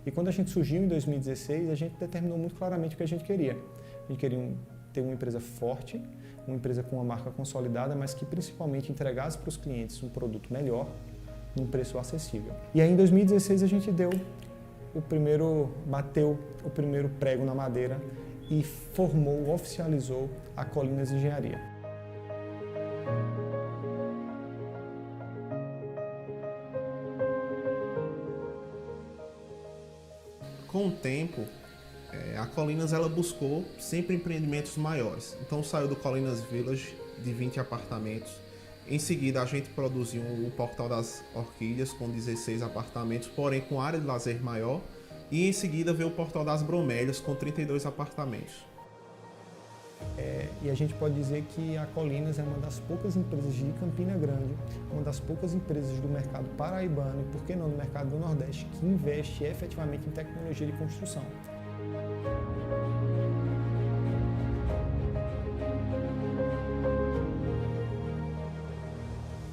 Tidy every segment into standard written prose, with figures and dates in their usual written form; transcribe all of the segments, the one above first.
E quando a gente surgiu em 2016, a gente determinou muito claramente o que a gente queria. A gente queria ter uma empresa forte, uma empresa com uma marca consolidada, mas que principalmente entregasse para os clientes um produto melhor, num preço acessível. E aí em 2016 a gente bateu o primeiro prego na madeira e oficializou a Colinas Engenharia. Com o tempo, a Colinas ela buscou sempre empreendimentos maiores. Então saiu do Colinas Village de 20 apartamentos. Em seguida a gente produziu o Portal das Orquídeas com 16 apartamentos, porém com área de lazer maior. E em seguida veio o Portal das Bromélias com 32 apartamentos. E a gente pode dizer que a Colinas é uma das poucas empresas de Campina Grande, uma das poucas empresas do mercado paraibano e, por que não, do mercado do Nordeste, que investe efetivamente em tecnologia de construção.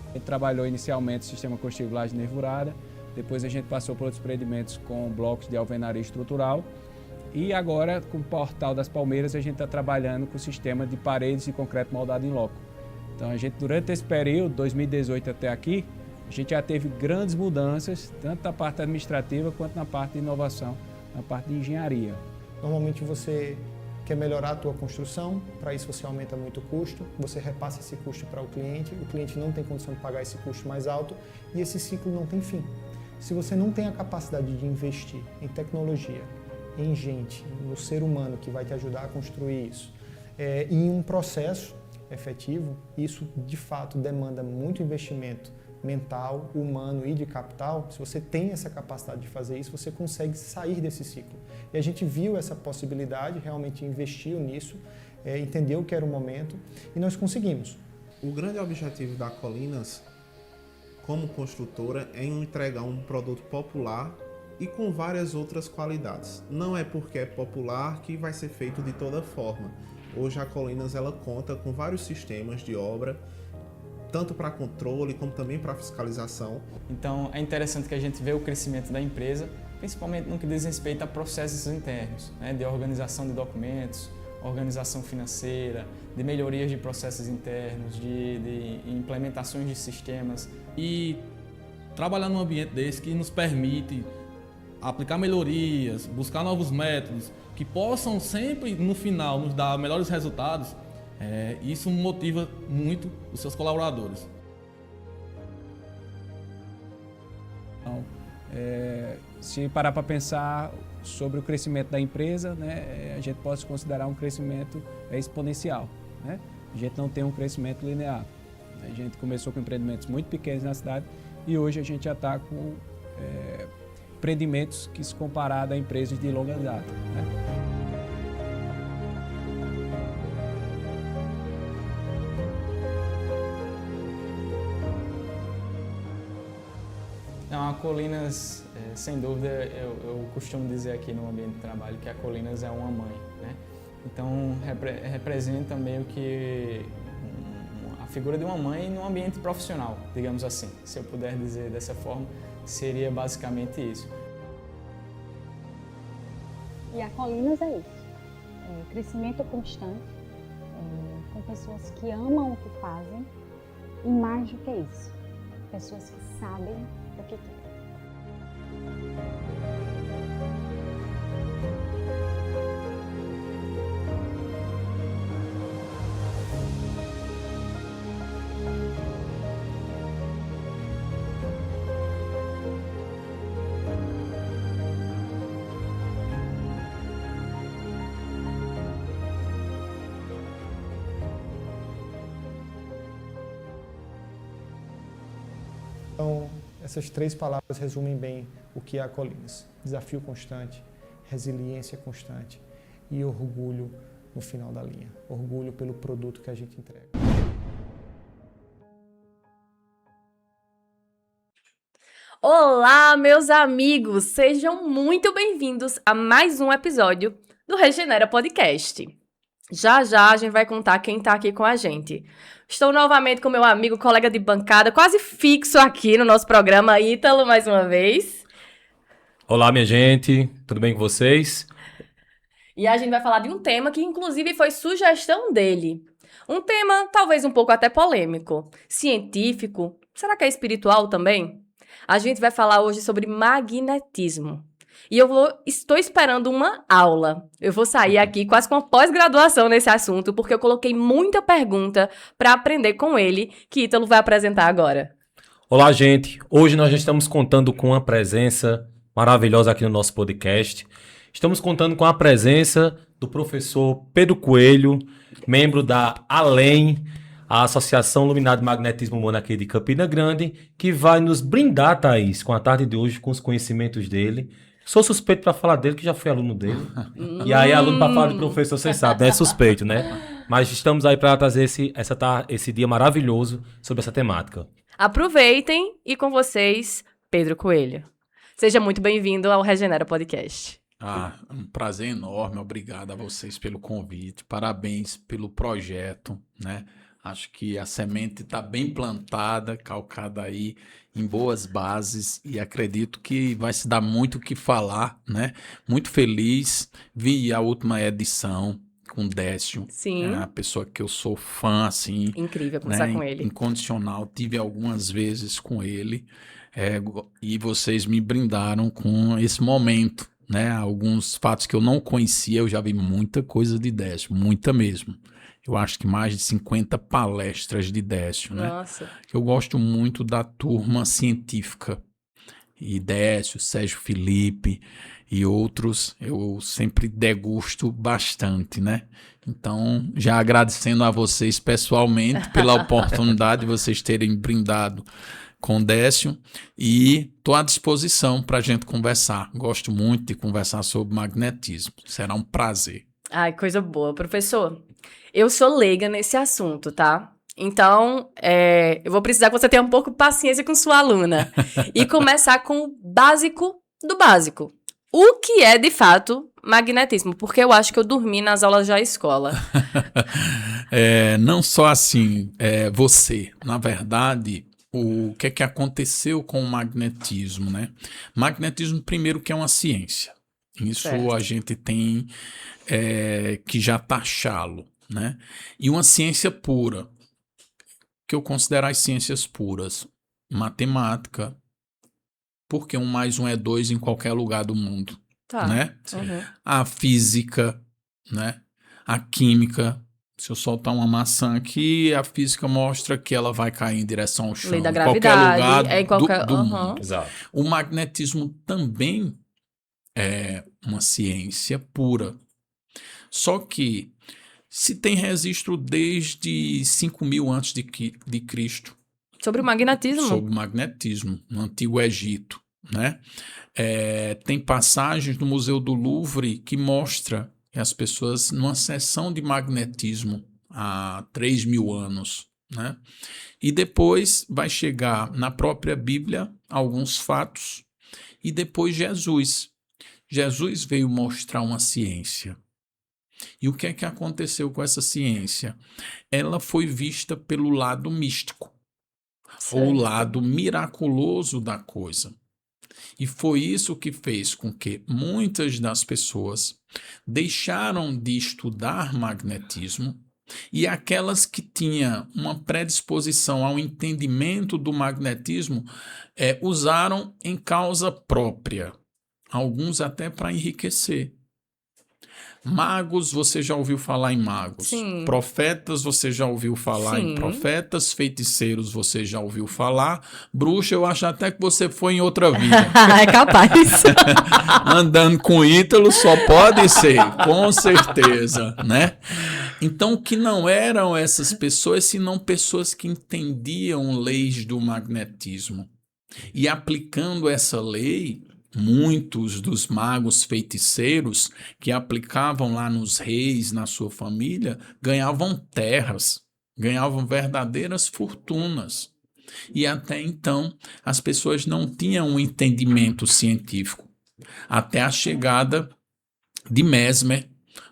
A gente trabalhou inicialmente o sistema construtivo laje nervurada, depois a gente passou por outros empreendimentos com blocos de alvenaria estrutural e agora com o Portal das Palmeiras a gente está trabalhando com o sistema de paredes e concreto moldado em loco. Então a gente durante esse período, 2018 até aqui, a gente já teve grandes mudanças, tanto na parte administrativa quanto na parte de inovação, na parte de engenharia. Normalmente você quer melhorar a tua construção, para isso você aumenta muito o custo, você repassa esse custo para o cliente não tem condição de pagar esse custo mais alto e esse ciclo não tem fim. Se você não tem a capacidade de investir em tecnologia, em gente, no ser humano que vai te ajudar a construir isso, em um processo efetivo, isso de fato demanda muito investimento mental, humano e de capital. Se você tem essa capacidade de fazer isso, você consegue sair desse ciclo. E a gente viu essa possibilidade, realmente investiu nisso, entendeu que era o momento e nós conseguimos. O grande objetivo da Colinas, como construtora, é entregar um produto popular e com várias outras qualidades. Não é porque é popular que vai ser feito de toda forma. Hoje a Colinas ela conta com vários sistemas de obra, tanto para controle como também para fiscalização. Então é interessante que a gente vê o crescimento da empresa, principalmente no que diz respeito a processos internos, né, de organização de documentos, organização financeira, de melhorias de processos internos, de implementações de sistemas. E trabalhar num ambiente desse que nos permite aplicar melhorias, buscar novos métodos, que possam sempre, no final, nos dar melhores resultados, isso motiva muito os seus colaboradores. Então, se parar para pensar sobre o crescimento da empresa, né, a gente pode considerar um crescimento exponencial, né? A gente não tem um crescimento linear. A gente começou com empreendimentos muito pequenos na cidade e hoje a gente já está com empreendimentos que se comparado a empresas de longa data, né? Não, a Colinas, sem dúvida, eu costumo dizer aqui no ambiente de trabalho que a Colinas é uma mãe, né? Então, representa meio que a figura de uma mãe no ambiente profissional, digamos assim. Se eu puder dizer dessa forma, seria basicamente isso. E a Colinas é isso, crescimento constante, com pessoas que amam o que fazem e mais do que isso, pessoas que sabem o que querem. Então, essas três palavras resumem bem o que é a Colinas. Desafio constante, resiliência constante e orgulho no final da linha. Orgulho pelo produto que a gente entrega. Olá, meus amigos! Sejam muito bem-vindos a mais um episódio do Regenera Podcast. Já já a gente vai contar quem tá aqui com a gente. Estou novamente com meu amigo, colega de bancada, quase fixo aqui no nosso programa, Ítalo, mais uma vez. Olá, minha gente, tudo bem com vocês? E a gente vai falar de um tema que, inclusive, foi sugestão dele. Um tema talvez um pouco até polêmico, científico. Será que é espiritual também? A gente vai falar hoje sobre magnetismo. E estou esperando uma aula. Eu vou sair aqui quase com uma pós-graduação nesse assunto, porque eu coloquei muita pergunta para aprender com ele, que Ítalo vai apresentar agora. Olá, gente. Hoje nós já estamos contando com uma presença maravilhosa aqui no nosso podcast. Estamos contando com a presença do professor Pedro Coelho, membro da ALEM, a Associação Luminado Magnetismo Humano aqui de Campina Grande, que vai nos brindar, Thaís, com a tarde de hoje, com os conhecimentos dele. Sou suspeito para falar dele, que já fui aluno dele. E aí, aluno para falar de professor, vocês sabem, né? É suspeito, né? Mas estamos aí para trazer esse dia maravilhoso sobre essa temática. Aproveitem e com vocês, Pedro Coelho. Seja muito bem-vindo ao Regenera Podcast. Um prazer enorme, obrigado a vocês pelo convite, parabéns pelo projeto, né? Acho que a semente está bem plantada, calcada aí em boas bases e acredito que vai se dar muito o que falar, né? Muito feliz, vi a última edição com o Décio. Sim. É uma pessoa que eu sou fã, assim. Incrível conversar, né, com ele. Incondicional, tive algumas vezes com ele e vocês me brindaram com esse momento, né? Alguns fatos que eu não conhecia, eu já vi muita coisa de Décio, muita mesmo. Eu acho que mais de 50 palestras de Décio, né? Nossa. Eu gosto muito da turma científica. E Décio, Sérgio Felipe e outros, eu sempre degusto bastante, né? Então, já agradecendo a vocês pessoalmente pela oportunidade de vocês terem brindado com Décio e estou à disposição para a gente conversar. Gosto muito de conversar sobre magnetismo. Será um prazer. Ai, coisa boa. Professor, eu sou leiga nesse assunto, tá? Então, eu vou precisar que você tenha um pouco de paciência com sua aluna e começar com o básico do básico. O que é, de fato, magnetismo? Porque eu acho que eu dormi nas aulas da escola. Não só assim, você. Na verdade, o que é que aconteceu com o magnetismo, né? Magnetismo, primeiro, que é uma ciência. Isso certo. A gente tem que já taxá-lo, né? E uma ciência pura, que eu considero as ciências puras. Matemática, porque 1 mais 1 é 2 em qualquer lugar do mundo, tá, né? Uhum. A física, né? A química. Se eu soltar uma maçã aqui, a física mostra que ela vai cair em direção ao chão. Lei da gravidade, qualquer lugar do uhum. mundo. Exato. O magnetismo também é uma ciência pura. Só que se tem registro desde 5.000 antes de Cristo. Sobre o magnetismo? Sobre o magnetismo, no Antigo Egito, né? Tem passagens no Museu do Louvre que mostra que as pessoas, numa sessão de magnetismo há 3.000 anos, né? E depois vai chegar na própria Bíblia alguns fatos e depois Jesus. Jesus veio mostrar uma ciência. E o que é que aconteceu com essa ciência? Ela foi vista pelo lado místico, ou o lado miraculoso da coisa. E foi isso que fez com que muitas das pessoas deixaram de estudar magnetismo e aquelas que tinham uma predisposição ao entendimento do magnetismo usaram em causa própria, alguns até para enriquecer. Magos, você já ouviu falar em magos. Sim. Profetas, você já ouviu falar Sim. em profetas. Feiticeiros, você já ouviu falar. Bruxa, eu acho até que você foi em outra vida. É capaz. Andando com Ítalo, só pode ser, com certeza, né? Então, que não eram essas pessoas, senão pessoas que entendiam leis do magnetismo. E aplicando essa lei, muitos dos magos feiticeiros que aplicavam lá nos reis, na sua família, ganhavam terras, ganhavam verdadeiras fortunas. E até então, as pessoas não tinham um entendimento científico. Até a chegada de Mesmer,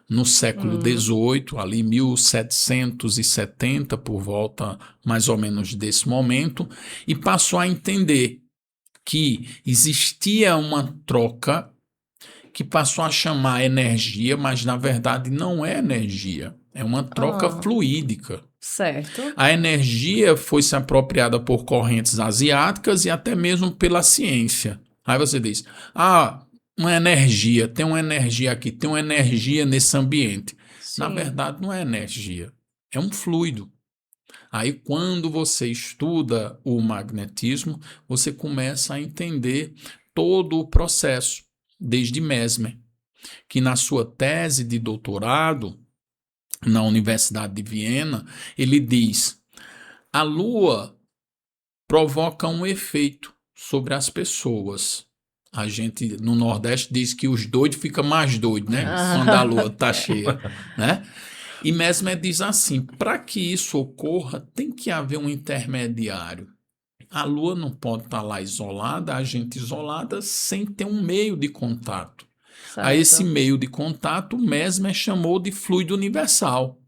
no século XVIII, ali 1770, por volta mais ou menos desse momento, e passou a entender que existia uma troca que passou a chamar energia, mas na verdade não é energia. É uma troca fluídica. Certo. A energia foi se apropriada por correntes asiáticas e até mesmo pela ciência. Aí você diz, uma energia, tem uma energia aqui, tem uma energia nesse ambiente. Sim. Na verdade, não é energia, é um fluido. Aí, quando você estuda o magnetismo, você começa a entender todo o processo, desde Mesmer, que na sua tese de doutorado, na Universidade de Viena, ele diz: a Lua provoca um efeito sobre as pessoas. A gente, no Nordeste, diz que os doidos ficam mais doidos, né? Quando a Lua está cheia, né? E Mesmer diz assim, para que isso ocorra, tem que haver um intermediário. A Lua não pode estar lá isolada, a gente isolada, sem ter um meio de contato. Certo. A esse meio de contato, Mesmer chamou de fluido universal,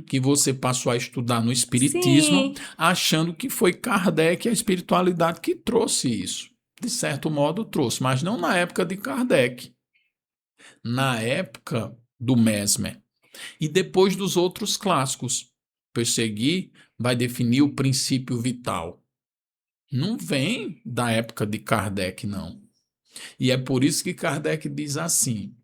que você passou a estudar no Espiritismo, Sim. achando que foi Kardec, a espiritualidade, que trouxe isso. De certo modo trouxe, mas não na época de Kardec. Na época do Mesmer. E depois dos outros clássicos. Persegui vai definir o princípio vital. Não vem da época de Kardec, não. E é por isso que Kardec diz assim: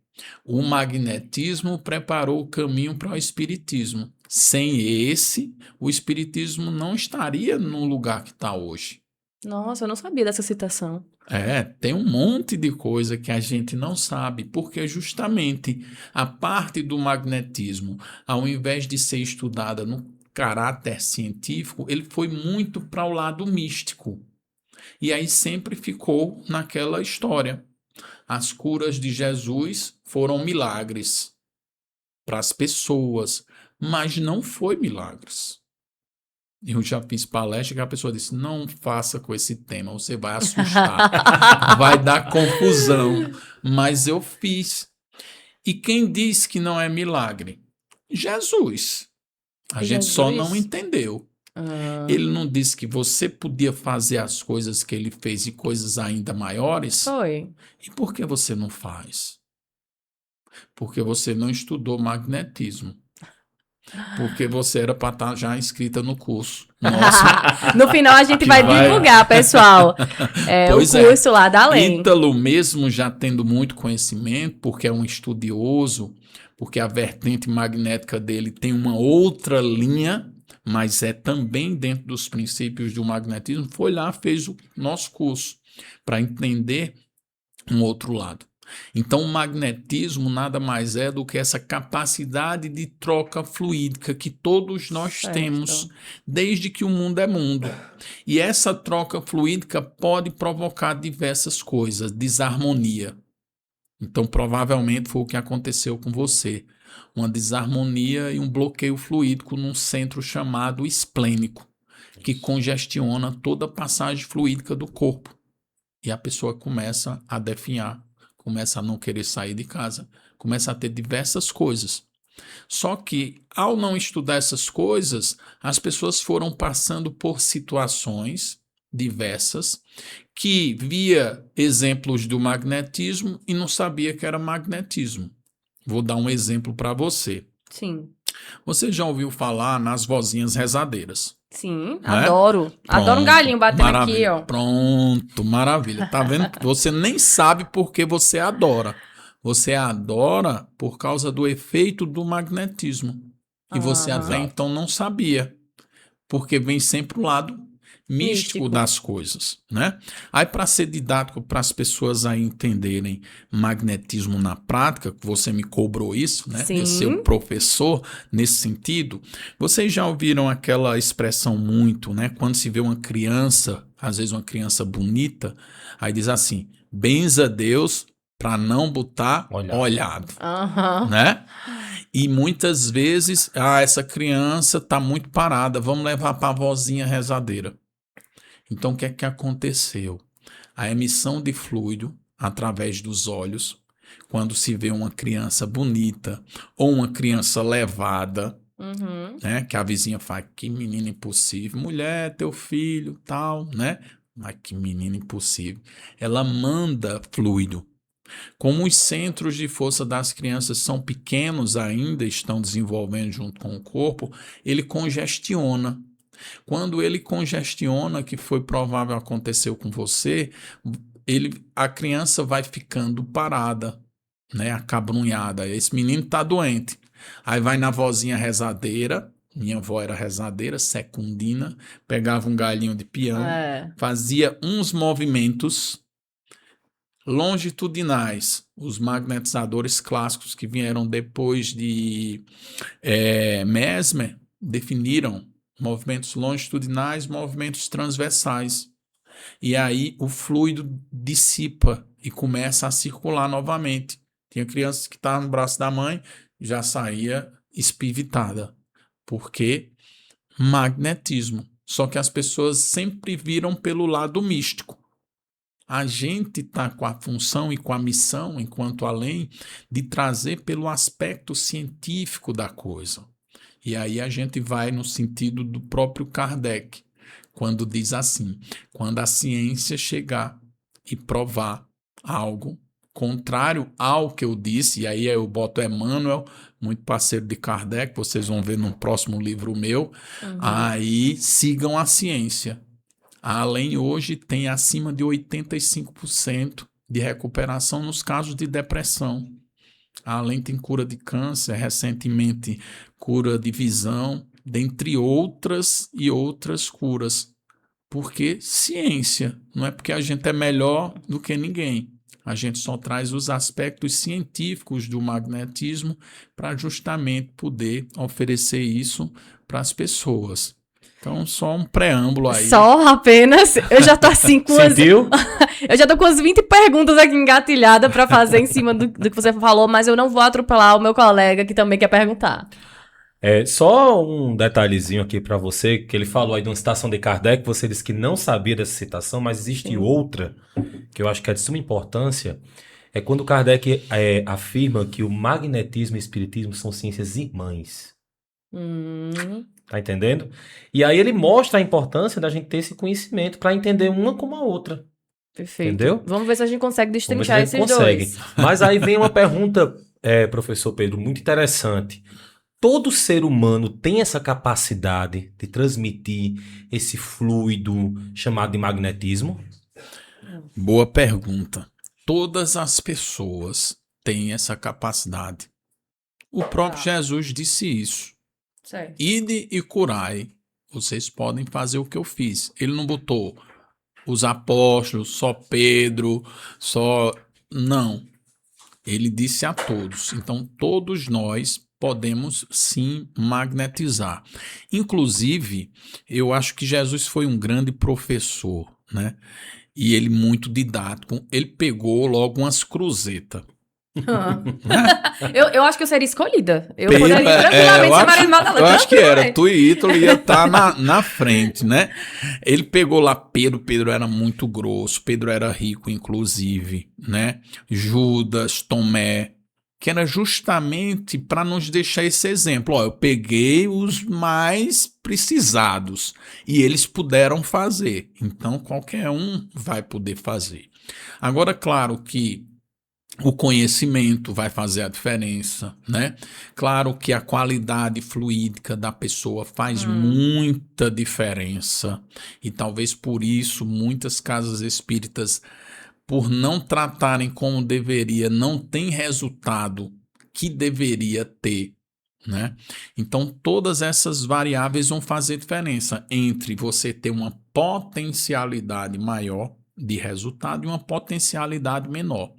o magnetismo preparou o caminho para o espiritismo. Sem esse, o espiritismo não estaria no lugar que está hoje. Nossa, eu não sabia dessa citação. Tem um monte de coisa que a gente não sabe, porque justamente a parte do magnetismo, ao invés de ser estudada no caráter científico, ele foi muito para o lado místico. E aí sempre ficou naquela história. As curas de Jesus foram milagres para as pessoas, mas não foi milagres. Eu já fiz palestra que a pessoa disse, não faça com esse tema, você vai assustar, vai dar confusão. Mas eu fiz. E quem diz que não é milagre? Jesus. A gente só não entendeu. Ele não disse que você podia fazer as coisas que ele fez e coisas ainda maiores? Foi. E por que você não faz? Porque você não estudou magnetismo. Porque você era para estar já inscrita no curso. Nossa. No final a gente vai divulgar, pessoal. O curso lá da Além. Ítalo mesmo já tendo muito conhecimento, porque é um estudioso, porque a vertente magnética dele tem uma outra linha, mas é também dentro dos princípios do magnetismo, foi lá, fez o nosso curso, para entender um outro lado. Então, o magnetismo nada mais é do que essa capacidade de troca fluídica que todos nós temos desde que o mundo é mundo. E essa troca fluídica pode provocar diversas coisas, desarmonia. Então, provavelmente foi o que aconteceu com você. Uma desarmonia e um bloqueio fluídico num centro chamado esplênico, que congestiona toda a passagem fluídica do corpo. E a pessoa começa a definhar, começa a não querer sair de casa, começa a ter diversas coisas. Só que, ao não estudar essas coisas, as pessoas foram passando por situações diversas que via exemplos do magnetismo e não sabia que era magnetismo. Vou dar um exemplo para você. Sim. Você já ouviu falar nas vozinhas rezadeiras? Sim, adoro. Adoro um galinho batendo aqui, ó. Pronto, maravilha. Tá vendo? Você nem sabe por que você adora. Você adora por causa do efeito do magnetismo. E você até então não sabia. Porque vem sempre o lado místico das coisas, né? Aí, para ser didático, para as pessoas aí entenderem magnetismo na prática, que você me cobrou isso, né? Sim. De ser o professor nesse sentido, vocês já ouviram aquela expressão muito, né? Quando se vê uma criança, às vezes uma criança bonita, aí diz assim, benza a Deus para não botar olhado, né? E muitas vezes, essa criança está muito parada, vamos levar para a vozinha rezadeira. Então, o que é que aconteceu? A emissão de fluido através dos olhos, quando se vê uma criança bonita ou uma criança levada, né, que a vizinha fala, que menina impossível, mulher, teu filho, tal, né? Ai, que menina impossível. Ela manda fluido. Como os centros de força das crianças são pequenos ainda, estão desenvolvendo junto com o corpo, ele congestiona. Quando ele congestiona, que foi provável aconteceu com você, a criança vai ficando parada, né, acabrunhada. Esse menino está doente. Aí vai na vozinha rezadeira. Minha avó era rezadeira, secundina, pegava um galinho de piano, fazia uns movimentos longitudinais, os magnetizadores clássicos que vieram depois de Mesmer definiram movimentos longitudinais, movimentos transversais. E aí o fluido dissipa e começa a circular novamente. Tinha crianças que estavam no braço da mãe, já saía espivitada. Porque magnetismo. Só que as pessoas sempre viram pelo lado místico. A gente está com a função e com a missão, enquanto além, de trazer pelo aspecto científico da coisa. E aí a gente vai no sentido do próprio Kardec, quando diz assim, quando a ciência chegar e provar algo contrário ao que eu disse, e aí eu boto Emmanuel, muito parceiro de Kardec, vocês vão ver no próximo livro meu, aí sigam a ciência. A Além hoje tem acima de 85% de recuperação nos casos de depressão. A Além tem cura de câncer, recentemente cura de visão, dentre outras e outras curas. Porque ciência, não é porque a gente é melhor do que ninguém. A gente só traz os aspectos científicos do magnetismo para justamente poder oferecer isso para as pessoas. Então, só um preâmbulo aí. Só apenas. Eu já tô assim com Sentiu? Eu já tô com as 20 perguntas aqui engatilhadas para fazer em cima do que você falou, mas eu não vou atropelar o meu colega que também quer perguntar. Só um detalhezinho aqui para você, que ele falou aí de uma citação de Kardec, você disse que não sabia dessa citação, mas existe outra, que eu acho que é de suma importância, é quando Kardec afirma que o magnetismo e o espiritismo são ciências irmãs. Tá entendendo? E aí ele mostra a importância da gente ter esse conhecimento para entender uma como a outra. Perfeito. Entendeu? Vamos ver se a gente consegue destrinchar esses dois. Mas aí vem uma pergunta, professor Pedro, muito interessante. Todo ser humano tem essa capacidade de transmitir esse fluido chamado de magnetismo? Boa pergunta. Todas as pessoas têm essa capacidade. O próprio Jesus disse isso. Certo. Ide e curai. Vocês podem fazer o que eu fiz. Ele não botou os apóstolos, só Pedro, só... Não. Ele disse a todos. Então, todos nós podemos sim magnetizar. Inclusive, eu acho que Jesus foi um grande professor, né? E ele muito didático. Ele pegou logo umas cruzetas. Eu acho que eu seria escolhida. Eu poderia tranquilamente ser Maria Madalena. Eu acho que era. Tu e Ítalo ia estar na frente, né? Ele pegou lá Pedro. Pedro era muito grosso. Pedro era rico, inclusive, né? Judas, Tomé, que era justamente para nos deixar esse exemplo. Ó, eu peguei os mais precisados e eles puderam fazer. Então, qualquer um vai poder fazer. Agora, claro que o conhecimento vai fazer a diferença, né? Claro que a qualidade fluídica da pessoa faz muita diferença. E talvez por isso muitas casas espíritas, por não tratarem como deveria, não tem resultado que deveria ter, né? Então, todas essas variáveis vão fazer diferença entre você ter uma potencialidade maior de resultado e uma potencialidade menor.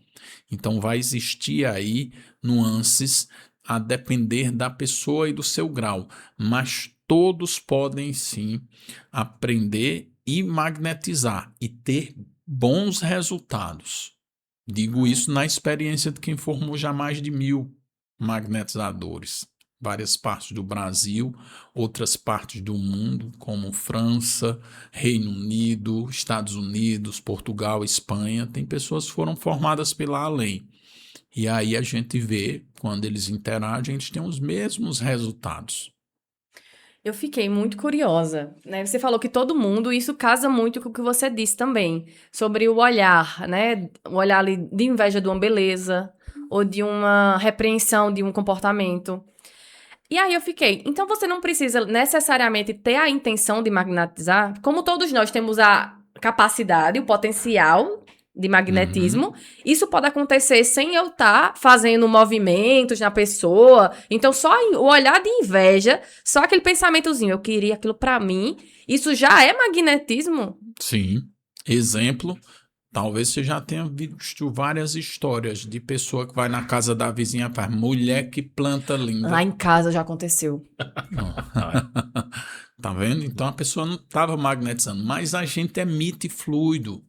Então, vai existir aí nuances a depender da pessoa e do seu grau, mas todos podem sim aprender e magnetizar e ter bons resultados. Digo isso na experiência de quem formou já mais de 1000 magnetizadores. Várias partes do Brasil, outras partes do mundo, como França, Reino Unido, Estados Unidos, Portugal, Espanha. Tem pessoas que foram formadas pela Além. E aí a gente vê, quando eles interagem, eles têm os mesmos resultados. Eu fiquei muito curiosa, né? Você falou que todo mundo, isso casa muito com o que você disse também, sobre o olhar, né? O olhar ali de inveja de uma beleza, ou de uma repreensão de um comportamento. E aí eu fiquei, então você não precisa necessariamente ter a intenção de magnetizar, como todos nós temos a capacidade, o potencial de magnetismo, isso pode acontecer sem eu estar fazendo movimentos na pessoa. Então, só o olhar de inveja, só aquele pensamentozinho, eu queria aquilo pra mim, isso já é magnetismo? Sim. Exemplo, talvez você já tenha visto várias histórias de pessoa que vai na casa da vizinha e faz mulher que planta linda. Lá em casa já aconteceu. Tá vendo? Então a pessoa não estava magnetizando, mas a gente emite fluido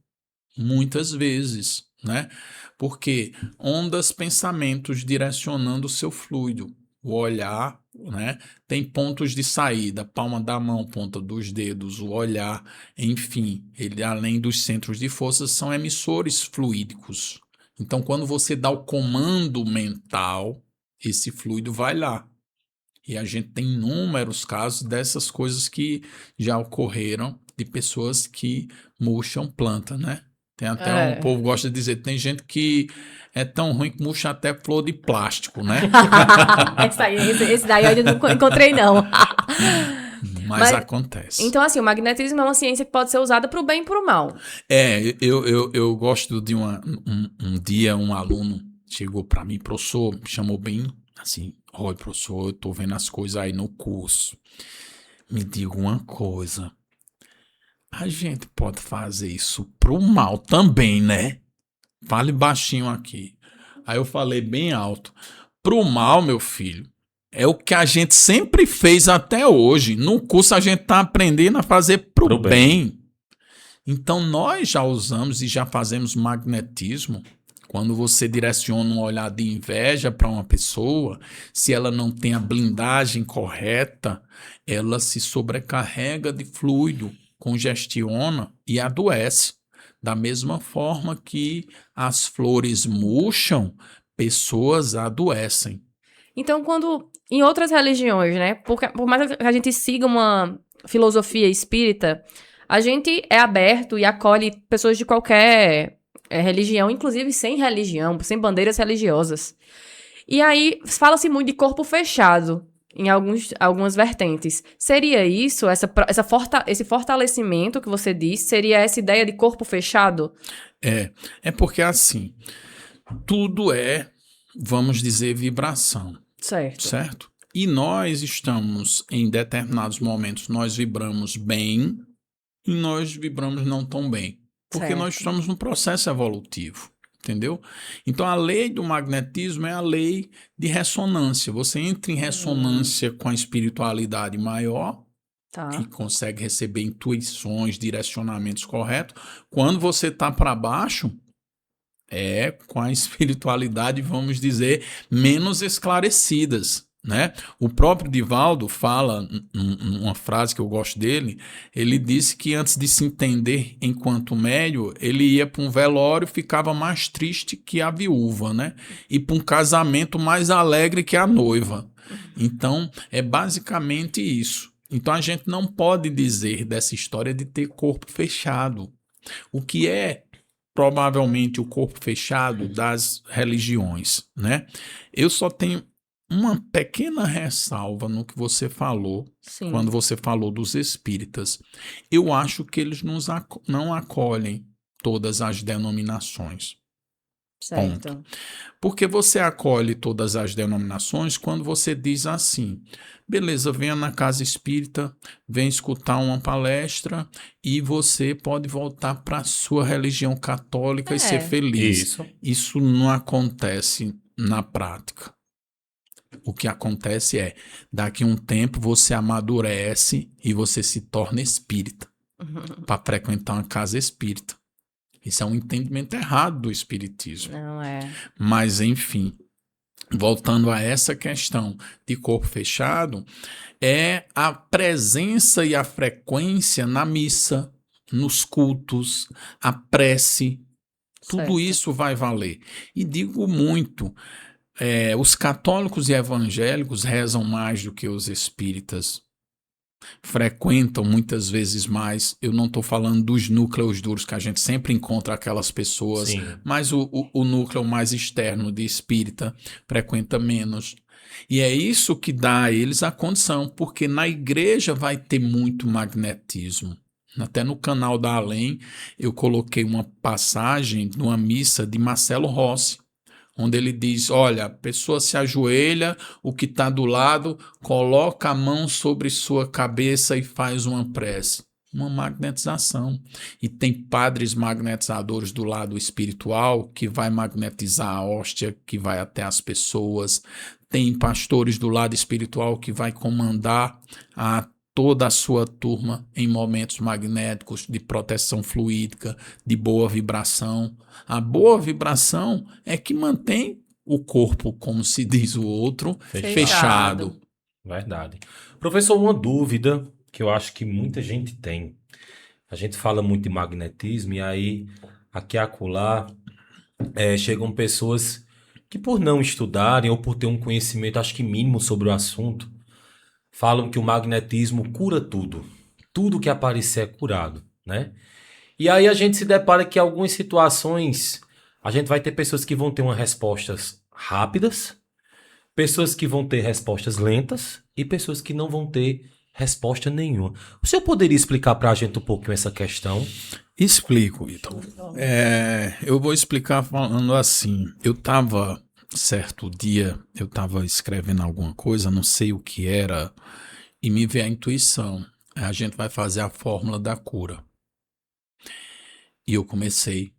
muitas vezes, né? Porque ondas, pensamentos direcionando o seu fluido. O olhar, né? Tem pontos de saída, palma da mão, ponta dos dedos, o olhar, enfim, ele além dos centros de força são emissores fluídicos. Então, quando você dá o comando mental, esse fluido vai lá. E a gente tem inúmeros casos dessas coisas que já ocorreram de pessoas que murcham planta, né? Tem até o povo gosta de dizer, tem gente que é tão ruim que murcha até flor de plástico, né? Esse daí eu ainda não encontrei, não. Mas acontece. Então, assim, o magnetismo é uma ciência que pode ser usada para o bem e para o mal. Eu gosto de um dia um aluno chegou para mim, professor, me chamou bem assim, olha, professor, eu tô vendo as coisas aí no curso. Me diga uma coisa. A gente pode fazer isso pro mal também, né? Fale baixinho aqui. Aí eu falei bem alto. Pro mal, meu filho, é o que a gente sempre fez até hoje. No curso a gente tá aprendendo a fazer pro bem. Então nós já usamos e já fazemos magnetismo. Quando você direciona um olhar de inveja para uma pessoa, se ela não tem a blindagem correta, ela se sobrecarrega de fluido, congestiona e adoece. Da mesma forma que as flores murcham, pessoas adoecem. Então, quando em outras religiões, né, por mais que a gente siga uma filosofia espírita, a gente é aberto e acolhe pessoas de qualquer religião, inclusive sem religião, sem bandeiras religiosas. E aí, fala-se muito de corpo fechado em algumas vertentes. Seria isso, esse fortalecimento que você disse, seria essa ideia de corpo fechado? É porque assim, tudo é, vamos dizer, vibração. Certo? E nós estamos, em determinados momentos, nós vibramos bem e nós vibramos não tão bem. Porque nós estamos num processo evolutivo, entendeu? Então, a lei do magnetismo é a lei de ressonância. Você entra em ressonância com a espiritualidade maior e consegue receber intuições, direcionamentos corretos. Quando você está para baixo, é com a espiritualidade, vamos dizer, menos esclarecidas, né? O próprio Divaldo fala, uma frase que eu gosto dele, ele disse que antes de se entender enquanto médio, ele ia para um velório e ficava mais triste que a viúva, né? E para um casamento mais alegre que a noiva. Então, é basicamente isso. Então, a gente não pode dizer dessa história de ter corpo fechado. O que é provavelmente o corpo fechado das religiões, né? Eu só tenho uma pequena ressalva no que você falou, quando você falou dos espíritas. Eu acho que eles não acolhem todas as denominações. Certo. Ponto. Porque você acolhe todas as denominações quando você diz assim, beleza, venha na casa espírita, vem escutar uma palestra e você pode voltar para a sua religião católica e ser feliz. Isso não acontece na prática. O que acontece é, daqui a um tempo você amadurece e você se torna espírita para frequentar uma casa espírita. Isso é um entendimento errado do espiritismo. Não é. Mas, enfim, voltando a essa questão de corpo fechado, é a presença e a frequência na missa, nos cultos, a prece, tudo isso vai valer. E digo muito, os católicos e evangélicos rezam mais do que os espíritas. frequentam muitas vezes mais. Eu não estou falando dos núcleos duros, que a gente sempre encontra aquelas pessoas, Sim. mas o núcleo mais externo de espírita frequenta menos. E é isso que dá a eles a condição, porque na igreja vai ter muito magnetismo. Até no canal da Além, eu coloquei uma passagem de uma missa de Marcelo Rossi, onde ele diz, olha, a pessoa se ajoelha, o que está do lado, coloca a mão sobre sua cabeça e faz uma prece. Uma magnetização. E tem padres magnetizadores do lado espiritual, que vai magnetizar a hóstia, que vai até as pessoas. Tem pastores do lado espiritual que vai comandar toda a sua turma em momentos magnéticos de proteção fluídica, de boa vibração. A boa vibração é que mantém o corpo, como se diz o outro, fechado. Verdade. Professor, uma dúvida que eu acho que muita gente tem. A gente fala muito de magnetismo e aí, aqui e acolá, chegam pessoas que por não estudarem ou por ter um conhecimento, acho que mínimo sobre o assunto, falam que o magnetismo cura tudo. Tudo que aparecer é curado, né? E aí a gente se depara que em algumas situações a gente vai ter pessoas que vão ter umas respostas rápidas, pessoas que vão ter respostas lentas e pessoas que não vão ter resposta nenhuma. O senhor poderia explicar para a gente um pouquinho essa questão? Explico, Ítalo. Eu vou explicar falando assim. Certo dia, eu estava escrevendo alguma coisa, não sei o que era, e me veio a intuição. A gente vai fazer a fórmula da cura. E eu comecei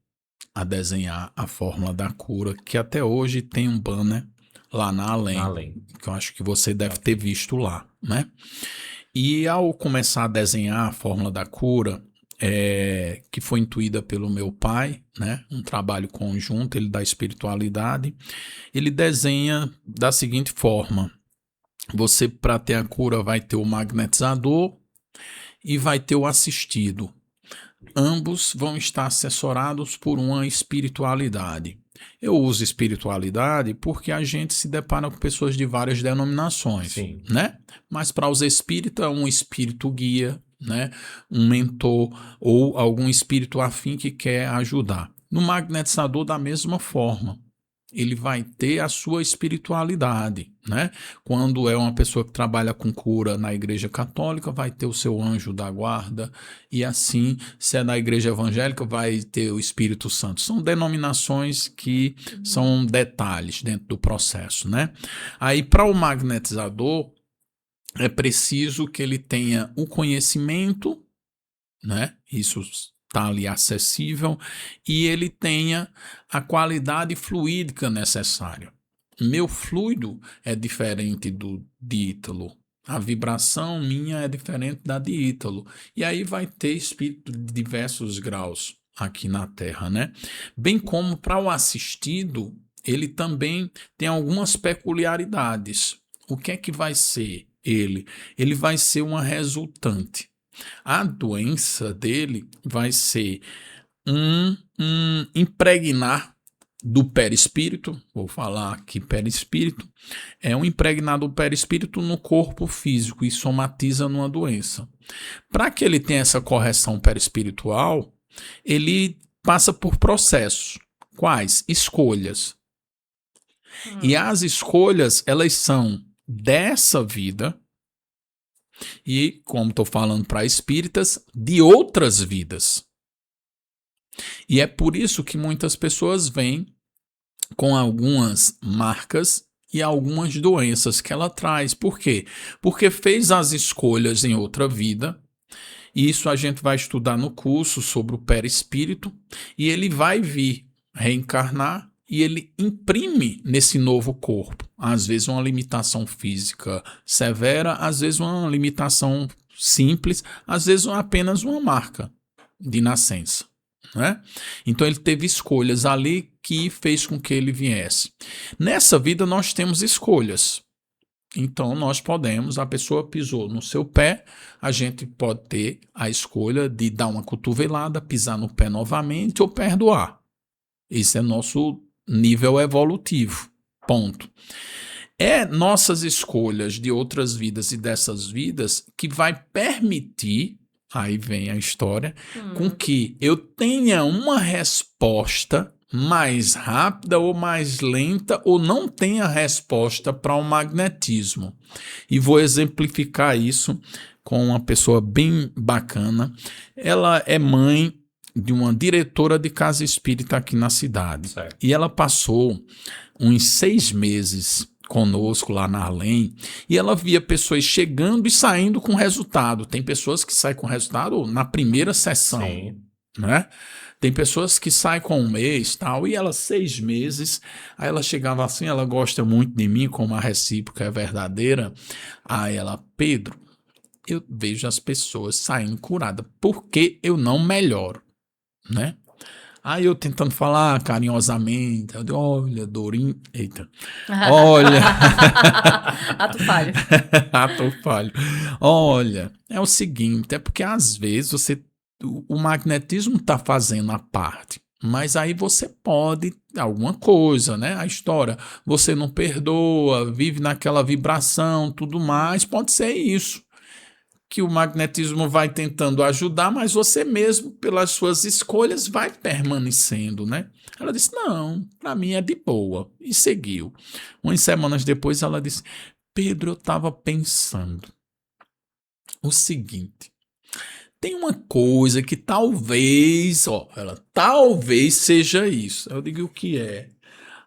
a desenhar a fórmula da cura, que até hoje tem um banner lá na Além, que eu acho que você deve ter visto lá, né? E ao começar a desenhar a fórmula da cura, que foi intuída pelo meu pai, né? Um trabalho conjunto, ele da espiritualidade, ele desenha da seguinte forma: você, para ter a cura, vai ter o magnetizador e vai ter o assistido. Ambos vão estar assessorados por uma espiritualidade. Eu uso espiritualidade porque a gente se depara com pessoas de várias denominações, Sim. né? Mas para os espíritas, um espírito guia, né? Um mentor ou algum espírito afim que quer ajudar. No magnetizador, da mesma forma, ele vai ter a sua espiritualidade, né? Quando é uma pessoa que trabalha com cura na igreja católica, vai ter o seu anjo da guarda, e assim, se é na igreja evangélica, vai ter o Espírito Santo. São denominações que são detalhes dentro do processo, né? Aí, para o magnetizador, é preciso que ele tenha o conhecimento, né? Isso está ali acessível, e ele tenha a qualidade fluídica necessária. Meu fluido é diferente de Ítalo. A vibração minha é diferente da de Ítalo. E aí vai ter espírito de diversos graus aqui na Terra, né? Bem como para o assistido, ele também tem algumas peculiaridades. O que é que vai ser ele? Ele vai ser uma resultante. A doença dele vai ser um impregnar do perispírito, vou falar aqui perispírito, é um impregnar do perispírito no corpo físico e somatiza numa doença. Para que ele tenha essa correção perispiritual, ele passa por processos. Quais? Escolhas. E as escolhas, elas são dessa vida e, como estou falando para espíritas, de outras vidas. E é por isso que muitas pessoas vêm com algumas marcas e algumas doenças que ela traz. Por quê? Porque fez as escolhas em outra vida. E isso a gente vai estudar no curso sobre o perispírito. E ele vai vir reencarnar e ele imprime nesse novo corpo. Às vezes uma limitação física severa, às vezes uma limitação simples, às vezes apenas uma marca de nascença, né? Então ele teve escolhas ali que fez com que ele viesse. Nessa vida nós temos escolhas. Então nós podemos, a pessoa pisou no seu pé, a gente pode ter a escolha de dar uma cotovelada, pisar no pé novamente ou perdoar. Esse é nosso nível evolutivo. Ponto. É nossas escolhas de outras vidas e dessas vidas que vai permitir, aí vem a história, com que eu tenha uma resposta mais rápida ou mais lenta ou não tenha resposta para o magnetismo. E vou exemplificar isso com uma pessoa bem bacana. Ela é mãe de uma diretora de casa espírita aqui na cidade. Certo. E ela passou uns 6 meses conosco lá na Além, e ela via pessoas chegando e saindo com resultado. Tem pessoas que saem com resultado na primeira sessão, Sim. né? Tem pessoas que saem com 1 mês, tal, e ela 6 meses, aí ela chegava assim, ela gosta muito de mim, como a recíproca é verdadeira, aí ela, Pedro, eu vejo as pessoas saindo curadas, por que eu não melhoro, né? Aí eu tentando falar carinhosamente, eu digo, olha, Dorinho, eita, olha... Ato falho. Ato falho. Olha, é o seguinte, é porque às vezes o magnetismo está fazendo a parte, mas aí você pode, alguma coisa, né? A história, você não perdoa, vive naquela vibração, tudo mais, pode ser isso. Que o magnetismo vai tentando ajudar, mas você mesmo, pelas suas escolhas, vai permanecendo, né? Ela disse, não, para mim é de boa. E seguiu. Umas semanas depois ela disse, Pedro, eu estava pensando o seguinte, tem uma coisa que talvez, talvez seja isso. Eu digo, o que é?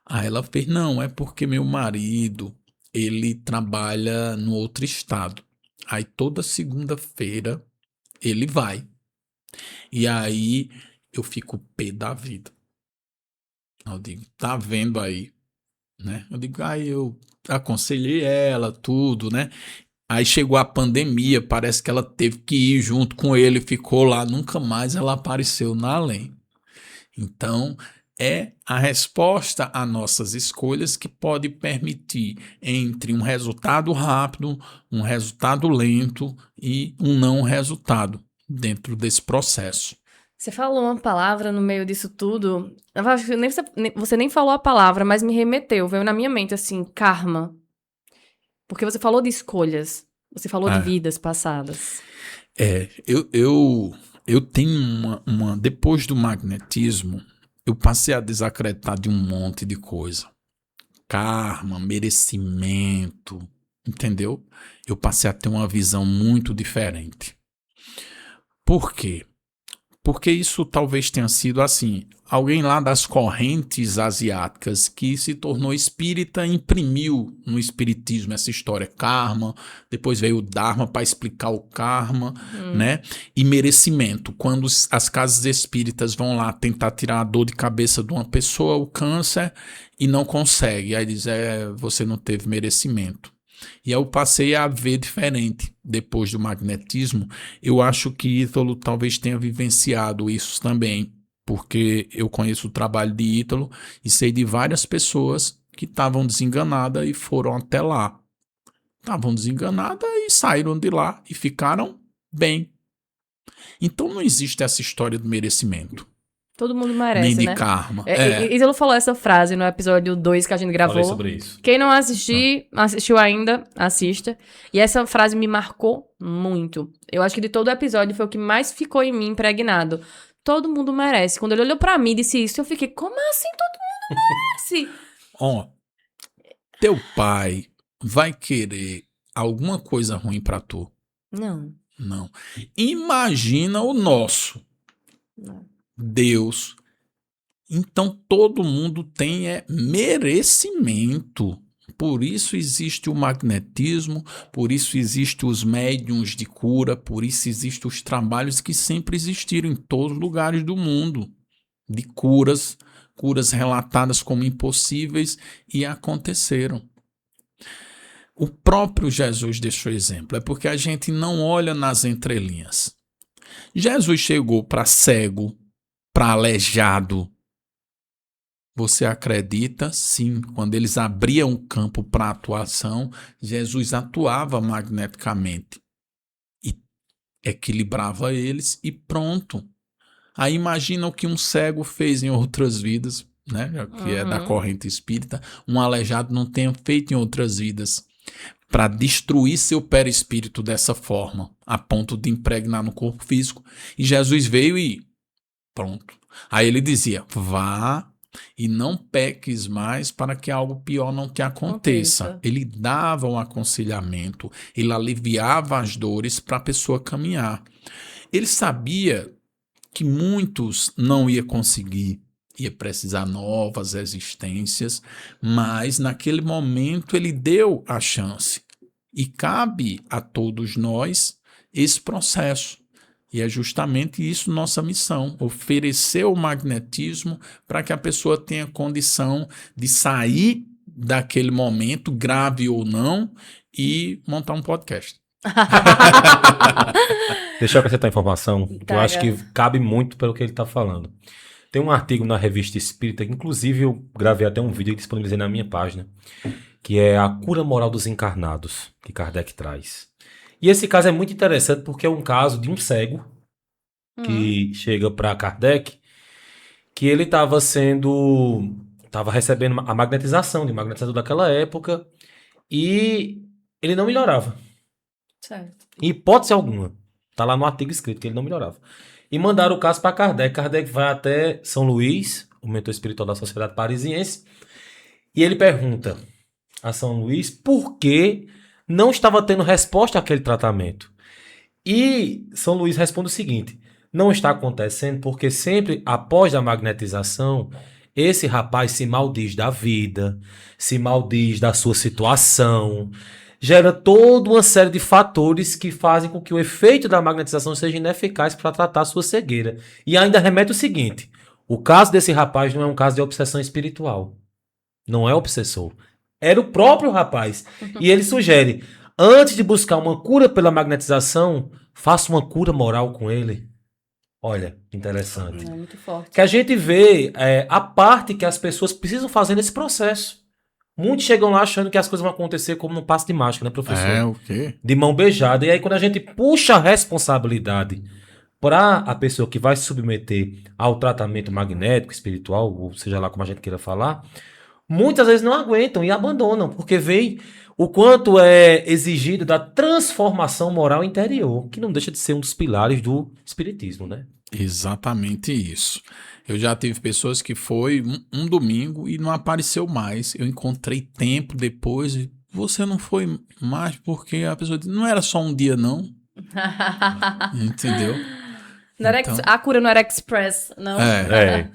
Aí ela fez, não, é porque meu marido, ele trabalha no outro estado. Aí toda segunda-feira ele vai. E aí eu fico pé da vida. Eu digo, tá vendo aí, né? Eu digo, aí eu aconselhei ela, tudo, né? Aí chegou a pandemia, parece que ela teve que ir junto com ele, ficou lá, nunca mais ela apareceu na Além. Então, é a resposta a nossas escolhas que pode permitir entre um resultado rápido, um resultado lento e um não resultado dentro desse processo. Você falou uma palavra no meio disso tudo. Eu acho que você nem falou a palavra, mas me remeteu. Veio na minha mente, assim, karma. Porque você falou de escolhas. Você falou de vidas passadas. Eu tenho uma... Depois do magnetismo, eu passei a desacreditar de um monte de coisa. Karma, merecimento, entendeu? Eu passei a ter uma visão muito diferente. Por quê? Porque isso talvez tenha sido assim, alguém lá das correntes asiáticas que se tornou espírita imprimiu no espiritismo essa história, karma, depois veio o dharma para explicar o karma, né? E merecimento, quando as casas espíritas vão lá tentar tirar a dor de cabeça de uma pessoa, o câncer, e não consegue, aí diz, você não teve merecimento. E eu passei a ver diferente depois do magnetismo. Eu acho que Ítalo talvez tenha vivenciado isso também, porque eu conheço o trabalho de Ítalo e sei de várias pessoas que estavam desenganadas e foram até lá. Estavam desenganadas e saíram de lá e ficaram bem. Então não existe essa história do merecimento. Todo mundo merece, nem de né? karma. Ítalo falou essa frase no episódio 2 que a gente gravou. Falei sobre isso. Quem não assistiu ainda, assista. E essa frase me marcou muito. Eu acho que de todo o episódio foi o que mais ficou em mim impregnado. Todo mundo merece. Quando ele olhou pra mim e disse isso, eu fiquei, como assim todo mundo merece? Teu pai vai querer alguma coisa ruim pra tu? Não. Não. Imagina o nosso. Não. Deus. Então todo mundo tem merecimento. Por isso existe o magnetismo, por isso existem os médiuns de cura, por isso existem os trabalhos que sempre existiram em todos os lugares do mundo, de curas relatadas como impossíveis e aconteceram. O próprio Jesus deixou exemplo, é porque a gente não olha nas entrelinhas. Jesus chegou para cego, para aleijado. Você acredita? Sim. Quando eles abriam o campo para atuação, Jesus atuava magneticamente e equilibrava eles e pronto. Aí imagina o que um cego fez em outras vidas. né, que é da corrente espírita, um aleijado não tenha feito em outras vidas para destruir seu perispírito dessa forma, a ponto de impregnar no corpo físico. E Jesus veio e pronto. Aí ele dizia, vá e não peques mais para que algo pior não te aconteça. Ele dava um aconselhamento, ele aliviava as dores para a pessoa caminhar. Ele sabia que muitos não iam conseguir, ia precisar novas existências, mas naquele momento ele deu a chance. E cabe a todos nós esse processo. E é justamente isso nossa missão, oferecer o magnetismo para que a pessoa tenha condição de sair daquele momento, grave ou não, e montar um podcast. Deixa eu acrescentar informação, que eu acho que cabe muito pelo que ele está falando. Tem um artigo na Revista Espírita, que inclusive eu gravei até um vídeo e disponibilizei na minha página, que é A Cura Moral dos Encarnados, que Kardec traz. E esse caso é muito interessante porque é um caso de um cego que chega para Kardec, que ele estava recebendo a magnetização daquela época e ele não melhorava. Certo. Em hipótese alguma. Está lá no artigo escrito que ele não melhorava. E mandaram o caso para Kardec. Kardec vai até São Luís, o mentor espiritual da Sociedade Parisiense, e ele pergunta a São Luís por que não estava tendo resposta àquele tratamento. E São Luís responde o seguinte: não está acontecendo porque sempre após a magnetização, esse rapaz se maldiz da vida, se maldiz da sua situação, gera toda uma série de fatores que fazem com que o efeito da magnetização seja ineficaz para tratar a sua cegueira. E ainda remete o seguinte: o caso desse rapaz não é um caso de obsessão espiritual. Não é obsessor. Era o próprio rapaz. E ele sugere, antes de buscar uma cura pela magnetização, faça uma cura moral com ele. Olha, interessante. É muito forte. Que a gente vê a parte que as pessoas precisam fazer nesse processo. Muitos chegam lá achando que as coisas vão acontecer como num passe de mágica, né, professor? É, o quê? De mão beijada. E aí, quando a gente puxa a responsabilidade para a pessoa que vai se submeter ao tratamento magnético, espiritual, ou seja lá como a gente queira falar, muitas vezes não aguentam e abandonam, porque veem o quanto é exigido da transformação moral interior, que não deixa de ser um dos pilares do espiritismo, né? Exatamente isso. Eu já tive pessoas que foi um domingo e não apareceu mais. Eu encontrei tempo depois e você não foi mais porque a pessoa disse, não era só um dia não. Entendeu? Não era Então- a cura não era express, não? É.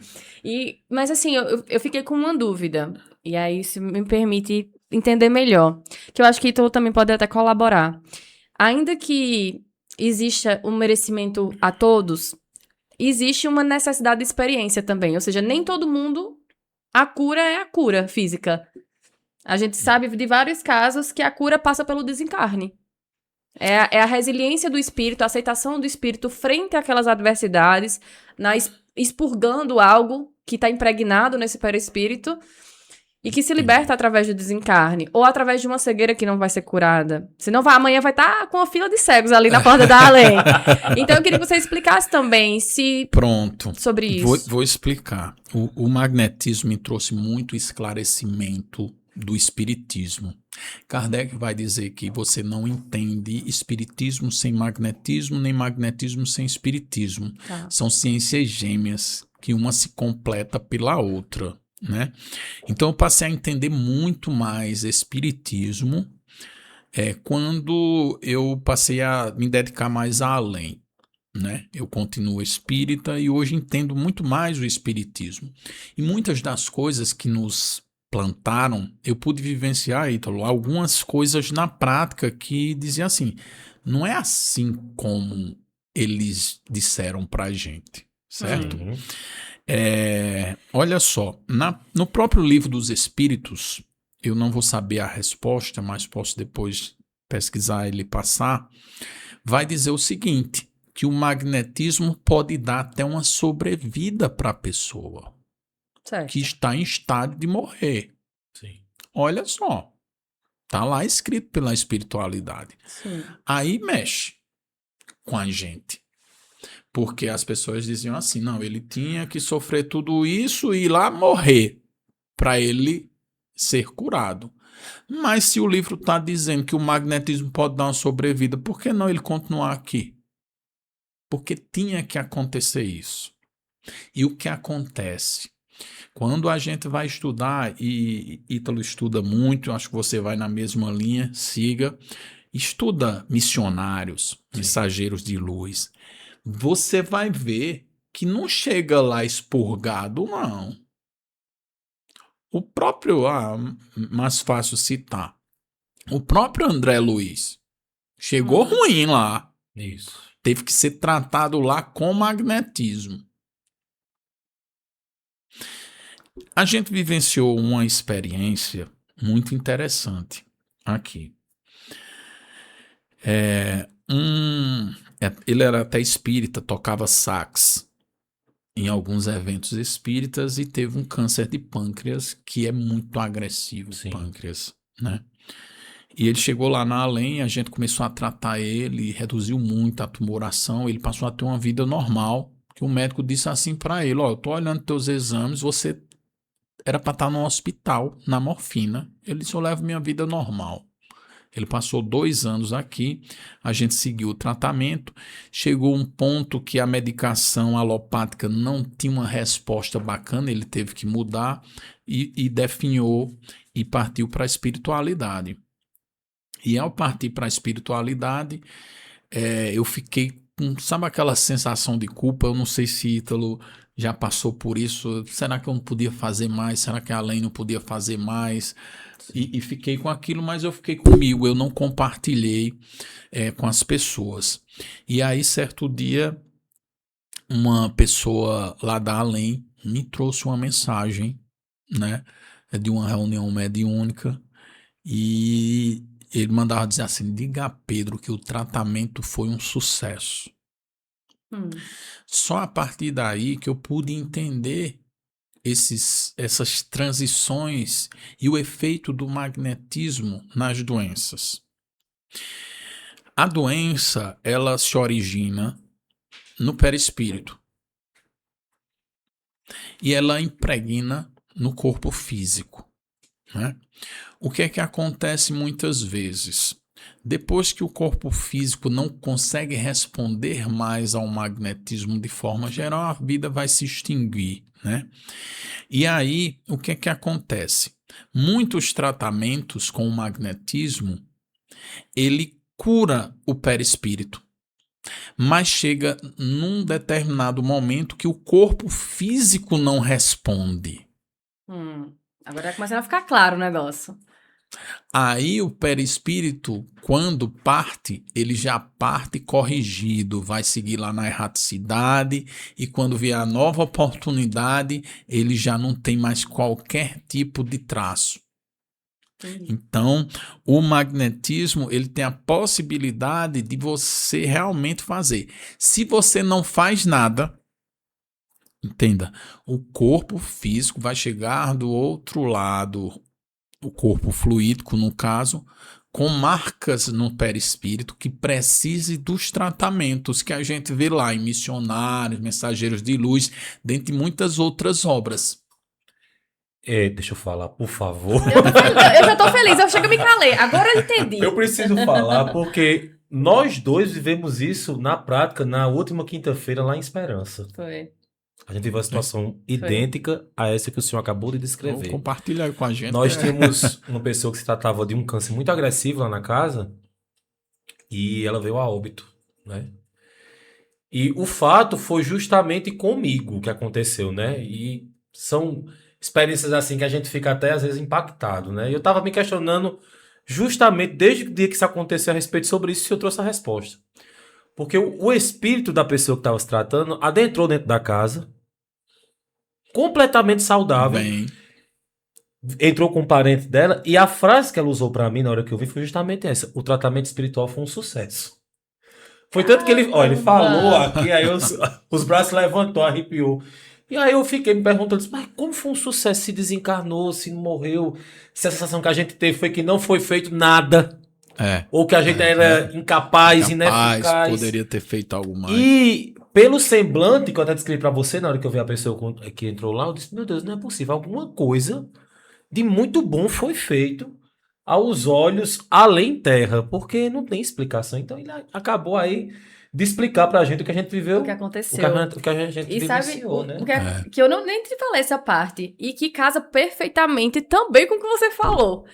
Mas assim, eu fiquei com uma dúvida. E aí, se me permite entender melhor. Que eu acho que Ítalo também pode até colaborar. Ainda que exista um merecimento a todos, existe uma necessidade de experiência também. Ou seja, nem todo mundo... A cura é a cura física. A gente sabe de vários casos que a cura passa pelo desencarne. É a resiliência do espírito, a aceitação do espírito frente àquelas adversidades, expurgando algo que está impregnado nesse perispírito e que se liberta através do desencarne, ou através de uma cegueira que não vai ser curada. Senão amanhã vai estar com a fila de cegos ali na porta da além. Então eu queria que você explicasse também Pronto. sobre isso. Vou explicar. O magnetismo me trouxe muito esclarecimento do espiritismo. Kardec vai dizer que você não entende espiritismo sem magnetismo, nem magnetismo sem espiritismo. Tá. São ciências gêmeas, que uma se completa pela outra, né? Então eu passei a entender muito mais espiritismo quando eu passei a me dedicar mais a além, né? Eu continuo espírita e hoje entendo muito mais o espiritismo. E muitas das coisas que nos plantaram, eu pude vivenciar, Ítalo, algumas coisas na prática que diziam assim, não é assim como eles disseram pra gente, certo? Uhum. Olha só, no próprio Livro dos Espíritos, eu não vou saber a resposta, mas posso depois pesquisar ele e passar, vai dizer o seguinte, que o magnetismo pode dar até uma sobrevida para a pessoa Certo. que está em estado de morrer. Sim. Olha só, tá lá escrito pela espiritualidade. Sim. Aí mexe com a gente. Porque as pessoas diziam assim, não, ele tinha que sofrer tudo isso e ir lá morrer para ele ser curado. Mas se o livro está dizendo que o magnetismo pode dar uma sobrevida, por que não ele continuar aqui? Porque tinha que acontecer isso. E o que acontece? Quando a gente vai estudar, e Ítalo estuda muito, acho que você vai na mesma linha, siga, estuda missionários, mensageiros de luz, você vai ver que não chega lá expurgado, não. O próprio, mais fácil citar, o próprio André Luiz chegou ruim lá. Isso. Teve que ser tratado lá com magnetismo. A gente vivenciou uma experiência muito interessante aqui. Ele era até espírita, tocava sax em alguns eventos espíritas e teve um câncer de pâncreas que é muito agressivo, Sim. pâncreas, né? E ele chegou lá na além, a gente começou a tratar ele, reduziu muito a tumoração, ele passou a ter uma vida normal, que o médico disse assim para ele, ó, eu tô olhando teus exames, você era para estar no hospital, na morfina. Ele disse, eu levo minha vida normal. Ele passou 2 anos aqui, a gente seguiu o tratamento, chegou um ponto que a medicação alopática não tinha uma resposta bacana, ele teve que mudar e definhou e partiu para a espiritualidade. E ao partir para a espiritualidade, eu fiquei com, sabe aquela sensação de culpa? Eu não sei se Ítalo já passou por isso. Será que eu não podia fazer mais? Será que a Além não podia fazer mais? E fiquei com aquilo, mas eu fiquei comigo. Eu não compartilhei com as pessoas. E aí, certo dia, uma pessoa lá da Além me trouxe uma mensagem, né, de uma reunião mediúnica, e ele mandava dizer assim, diga a Pedro que o tratamento foi um sucesso. Só a partir daí que eu pude entender essas transições e o efeito do magnetismo nas doenças. A doença, ela se origina no perispírito e ela impregna no corpo físico, né? O que é que acontece muitas vezes? Depois que o corpo físico não consegue responder mais ao magnetismo de forma geral, a vida vai se extinguir, né? E aí, o que é que acontece? Muitos tratamentos com o magnetismo, ele cura o perispírito, mas chega num determinado momento que o corpo físico não responde. Agora tá começando a ficar claro o negócio. Aí o perispírito, quando parte, ele já parte corrigido, vai seguir lá na erraticidade e quando vier a nova oportunidade, ele já não tem mais qualquer tipo de traço. Então, o magnetismo, ele tem a possibilidade de você realmente fazer. Se você não faz nada, entenda, o corpo físico vai chegar do outro lado, o corpo fluídico, no caso, com marcas no perispírito que precise dos tratamentos que a gente vê lá em Missionários, Mensageiros de Luz, dentre muitas outras obras. Deixa eu falar, por favor. Eu já tô feliz, eu chego a me calei. Agora eu entendi. Eu preciso falar porque nós dois vivemos isso na prática na última quinta-feira lá em Esperança. Foi. A gente teve uma situação idêntica a essa que o senhor acabou de descrever. Compartilha aí com a gente. Nós tínhamos uma pessoa que se tratava de um câncer muito agressivo lá na casa e ela veio a óbito, né? E o fato foi justamente comigo que aconteceu, né? E são experiências assim que a gente fica até às vezes impactado, né? E eu tava me questionando justamente desde o dia que isso aconteceu a respeito sobre isso, se eu trouxe a resposta. Porque o espírito da pessoa que estava se tratando adentrou dentro da casa, completamente saudável. Bem. Entrou com um parente dela e a frase que ela usou pra mim na hora que eu vi foi justamente essa: o tratamento espiritual foi um sucesso. Foi tanto que ele falou aqui, aí os braços levantou, arrepiou. E aí eu fiquei me perguntando, mas como foi um sucesso? Se desencarnou, se não morreu? Se a sensação que a gente teve foi que não foi feito nada. Ou que a gente era incapaz, ineficaz. Poderia ter feito algo mais. E pelo semblante, que eu até descrevi pra você, na hora que eu vi a pessoa que entrou lá, eu disse, meu Deus, não é possível. Alguma coisa de muito bom foi feito aos olhos além terra, porque não tem explicação. Então ele acabou aí de explicar pra gente o que a gente viveu. O que aconteceu. O que a gente E sabe, vivenciou, né? que eu nem te falei essa parte, e que casa perfeitamente também com o que você falou,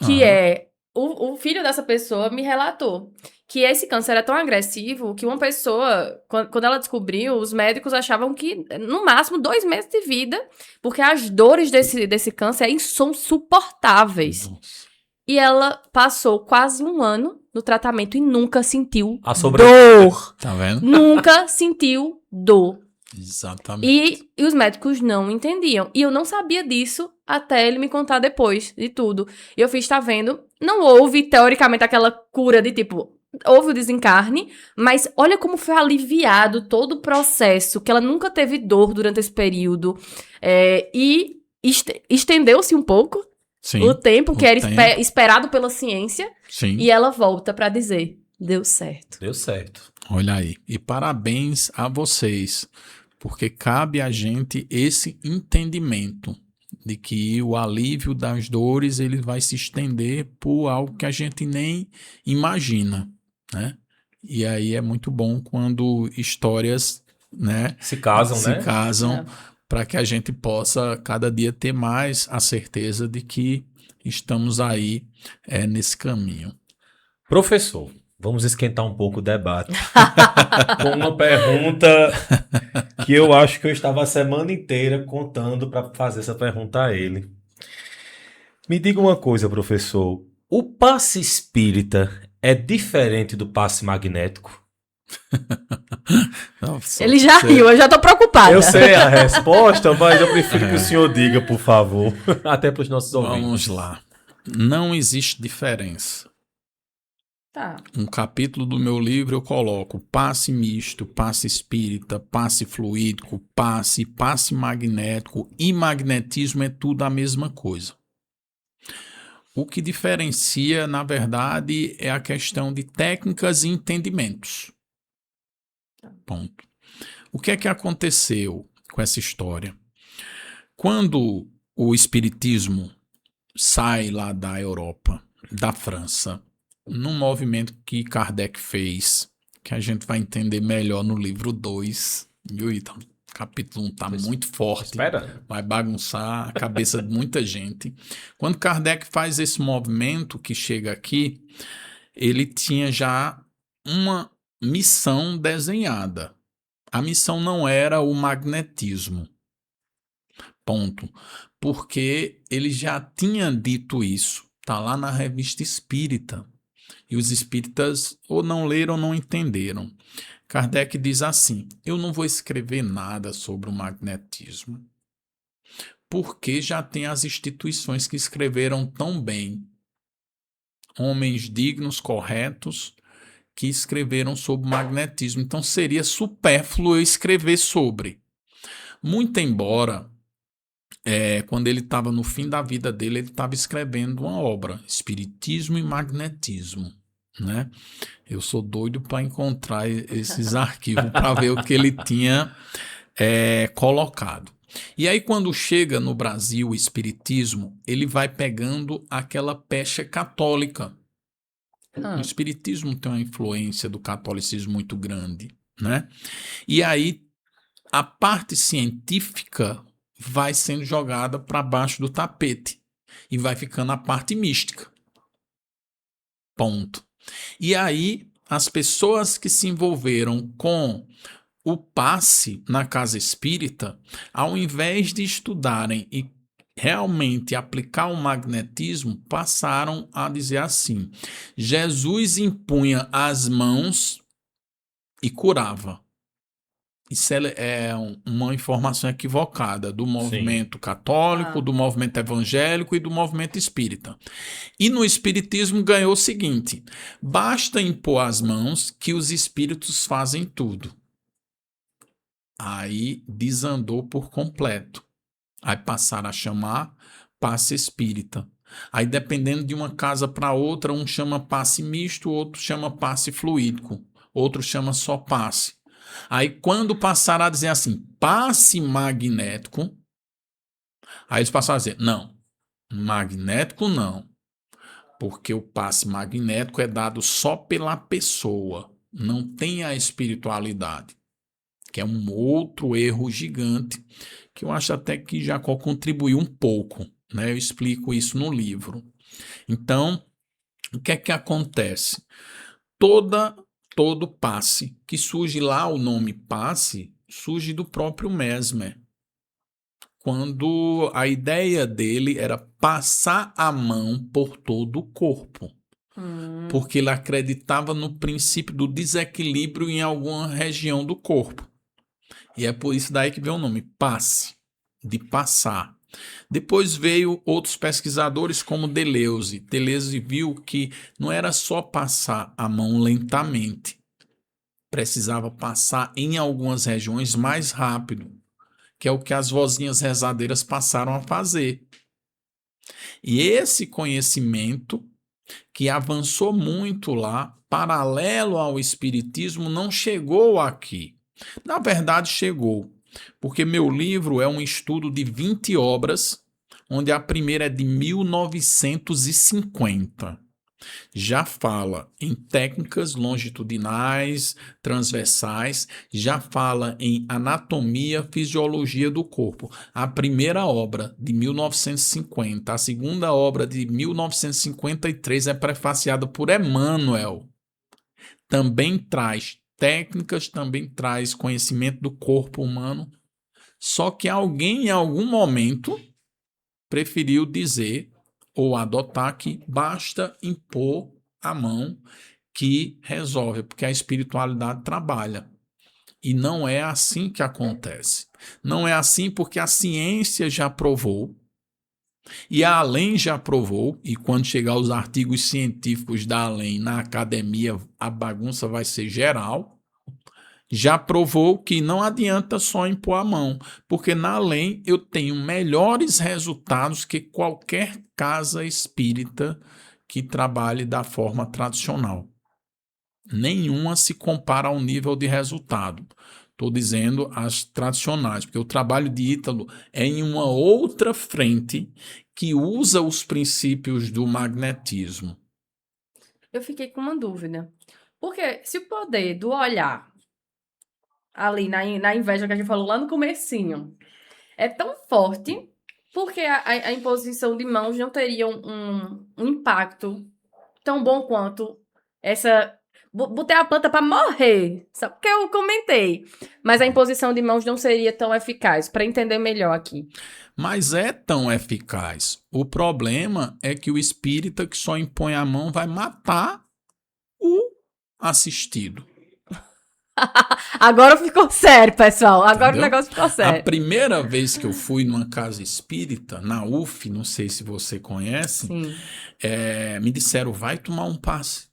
que é, o filho dessa pessoa me relatou que esse câncer era tão agressivo que uma pessoa, quando ela descobriu, os médicos achavam que, no máximo, 2 meses de vida, porque as dores desse câncer são insuportáveis. E ela passou quase 1 ano no tratamento e nunca sentiu dor. Tá vendo? Nunca sentiu dor. Exatamente. E os médicos não entendiam. E eu não sabia disso até ele me contar depois de tudo. E eu fiz, tá vendo? Não houve, teoricamente, aquela cura de tipo... Houve o desencarne, mas olha como foi aliviado todo o processo, que ela nunca teve dor durante esse período. E estendeu-se um pouco. Sim, o tempo que era tempo. esperado pela ciência. Sim. E ela volta pra dizer, deu certo. Deu certo. Olha aí. E parabéns a vocês, porque cabe a gente esse entendimento de que o alívio das dores ele vai se estender por algo que a gente nem imagina, né? E aí é muito bom quando histórias, né, se casam, para que a gente possa cada dia ter mais a certeza de que estamos aí nesse caminho. Professor, vamos esquentar um pouco o debate com uma pergunta que eu acho que eu estava a semana inteira contando para fazer essa pergunta a ele. Me diga uma coisa, professor. O passe espírita é diferente do passe magnético? Nossa, ele já riu, eu já tô preocupada. Eu sei a resposta, mas eu prefiro que o senhor diga, por favor. Até para os nossos ouvintes. Vamos lá. Não existe diferença. Tá. Um capítulo do meu livro eu coloco passe misto, passe espírita, passe fluídico, passe magnético e magnetismo é tudo a mesma coisa. O que diferencia, na verdade, é a questão de técnicas e entendimentos. Ponto. O que é que aconteceu com essa história? Quando o espiritismo sai lá da Europa, da França, num movimento que Kardec fez, que a gente vai entender melhor no livro 2, viu, Ítalo? Capítulo 1 está muito forte, vai bagunçar a cabeça de muita gente. Quando Kardec faz esse movimento que chega aqui, ele tinha já uma missão desenhada. A missão não era o magnetismo. Ponto. Porque ele já tinha dito isso. Está lá na Revista Espírita. E os espíritas ou não leram ou não entenderam. Kardec diz assim, eu não vou escrever nada sobre o magnetismo, porque já tem as instituições que escreveram tão bem. Homens dignos, corretos, que escreveram sobre o magnetismo. Então seria supérfluo eu escrever sobre. Muito embora, quando ele estava no fim da vida dele, ele estava escrevendo uma obra, Espiritismo e Magnetismo. Né? Eu sou doido para encontrar esses arquivos para ver o que ele tinha colocado. E aí quando chega no Brasil o espiritismo, ele vai pegando aquela pecha católica. O espiritismo tem uma influência do catolicismo muito grande, né? E aí a parte científica vai sendo jogada para baixo do tapete e vai ficando a parte mística. Ponto. E aí, as pessoas que se envolveram com o passe na casa espírita, ao invés de estudarem e realmente aplicar o magnetismo, passaram a dizer assim, Jesus impunha as mãos e curava. Isso é uma informação equivocada do movimento católico, do movimento evangélico e do movimento espírita. E no espiritismo ganhou o seguinte, basta impor as mãos que os espíritos fazem tudo. Aí desandou por completo. Aí passaram a chamar passe espírita. Aí dependendo de uma casa para outra, um chama passe misto, outro chama passe fluídico, outro chama só passe. Aí quando passaram a dizer assim, passe magnético, aí eles passaram a dizer, não, magnético não, porque o passe magnético é dado só pela pessoa, não tem a espiritualidade, que é um outro erro gigante, que eu acho até que Jacó contribuiu um pouco, né? Eu explico isso no livro. Então, o que é que acontece? Todo passe, que surge lá o nome passe, surge do próprio Mesmer, quando a ideia dele era passar a mão por todo o corpo, porque ele acreditava no princípio do desequilíbrio em alguma região do corpo. E é por isso daí que vem o nome passe, de passar. Depois veio outros pesquisadores como Deleuze. Deleuze viu que não era só passar a mão lentamente, precisava passar em algumas regiões mais rápido, que é o que as vozinhas rezadeiras passaram a fazer. E esse conhecimento, que avançou muito lá, paralelo ao espiritismo, não chegou aqui. Na verdade, chegou, porque meu livro é um estudo de 20 obras, onde a primeira é de 1950. Já fala em técnicas longitudinais, transversais, já fala em anatomia, fisiologia do corpo. A primeira obra de 1950, a segunda obra de 1953 é prefaciada por Emmanuel. Também traz técnicas, também traz conhecimento do corpo humano, só que alguém em algum momento preferiu dizer ou adotar que basta impor a mão que resolve, porque a espiritualidade trabalha. E não é assim que acontece. Não é assim porque a ciência já provou, e a Além já provou, e quando chegar os artigos científicos da Além na academia, a bagunça vai ser geral. Já provou que não adianta só impor a mão, porque na Além eu tenho melhores resultados que qualquer casa espírita que trabalhe da forma tradicional. Nenhuma se compara ao nível de resultado. Estou dizendo as tradicionais, porque o trabalho de Ítalo é em uma outra frente que usa os princípios do magnetismo. Eu fiquei com uma dúvida. Porque se o poder do olhar, ali na inveja que a gente falou lá no comecinho, é tão forte, porque a imposição de mãos não teria um impacto tão bom quanto essa... Botei a planta para morrer, só porque eu comentei. Mas a imposição de mãos não seria tão eficaz, para entender melhor aqui. Mas é tão eficaz. O problema é que o espírita que só impõe a mão vai matar o assistido. Agora ficou sério, pessoal. Agora Entendeu? o negócio ficou sério. A primeira vez que eu fui numa casa espírita, na UF, não sei se você conhece, me disseram, vai tomar um passe,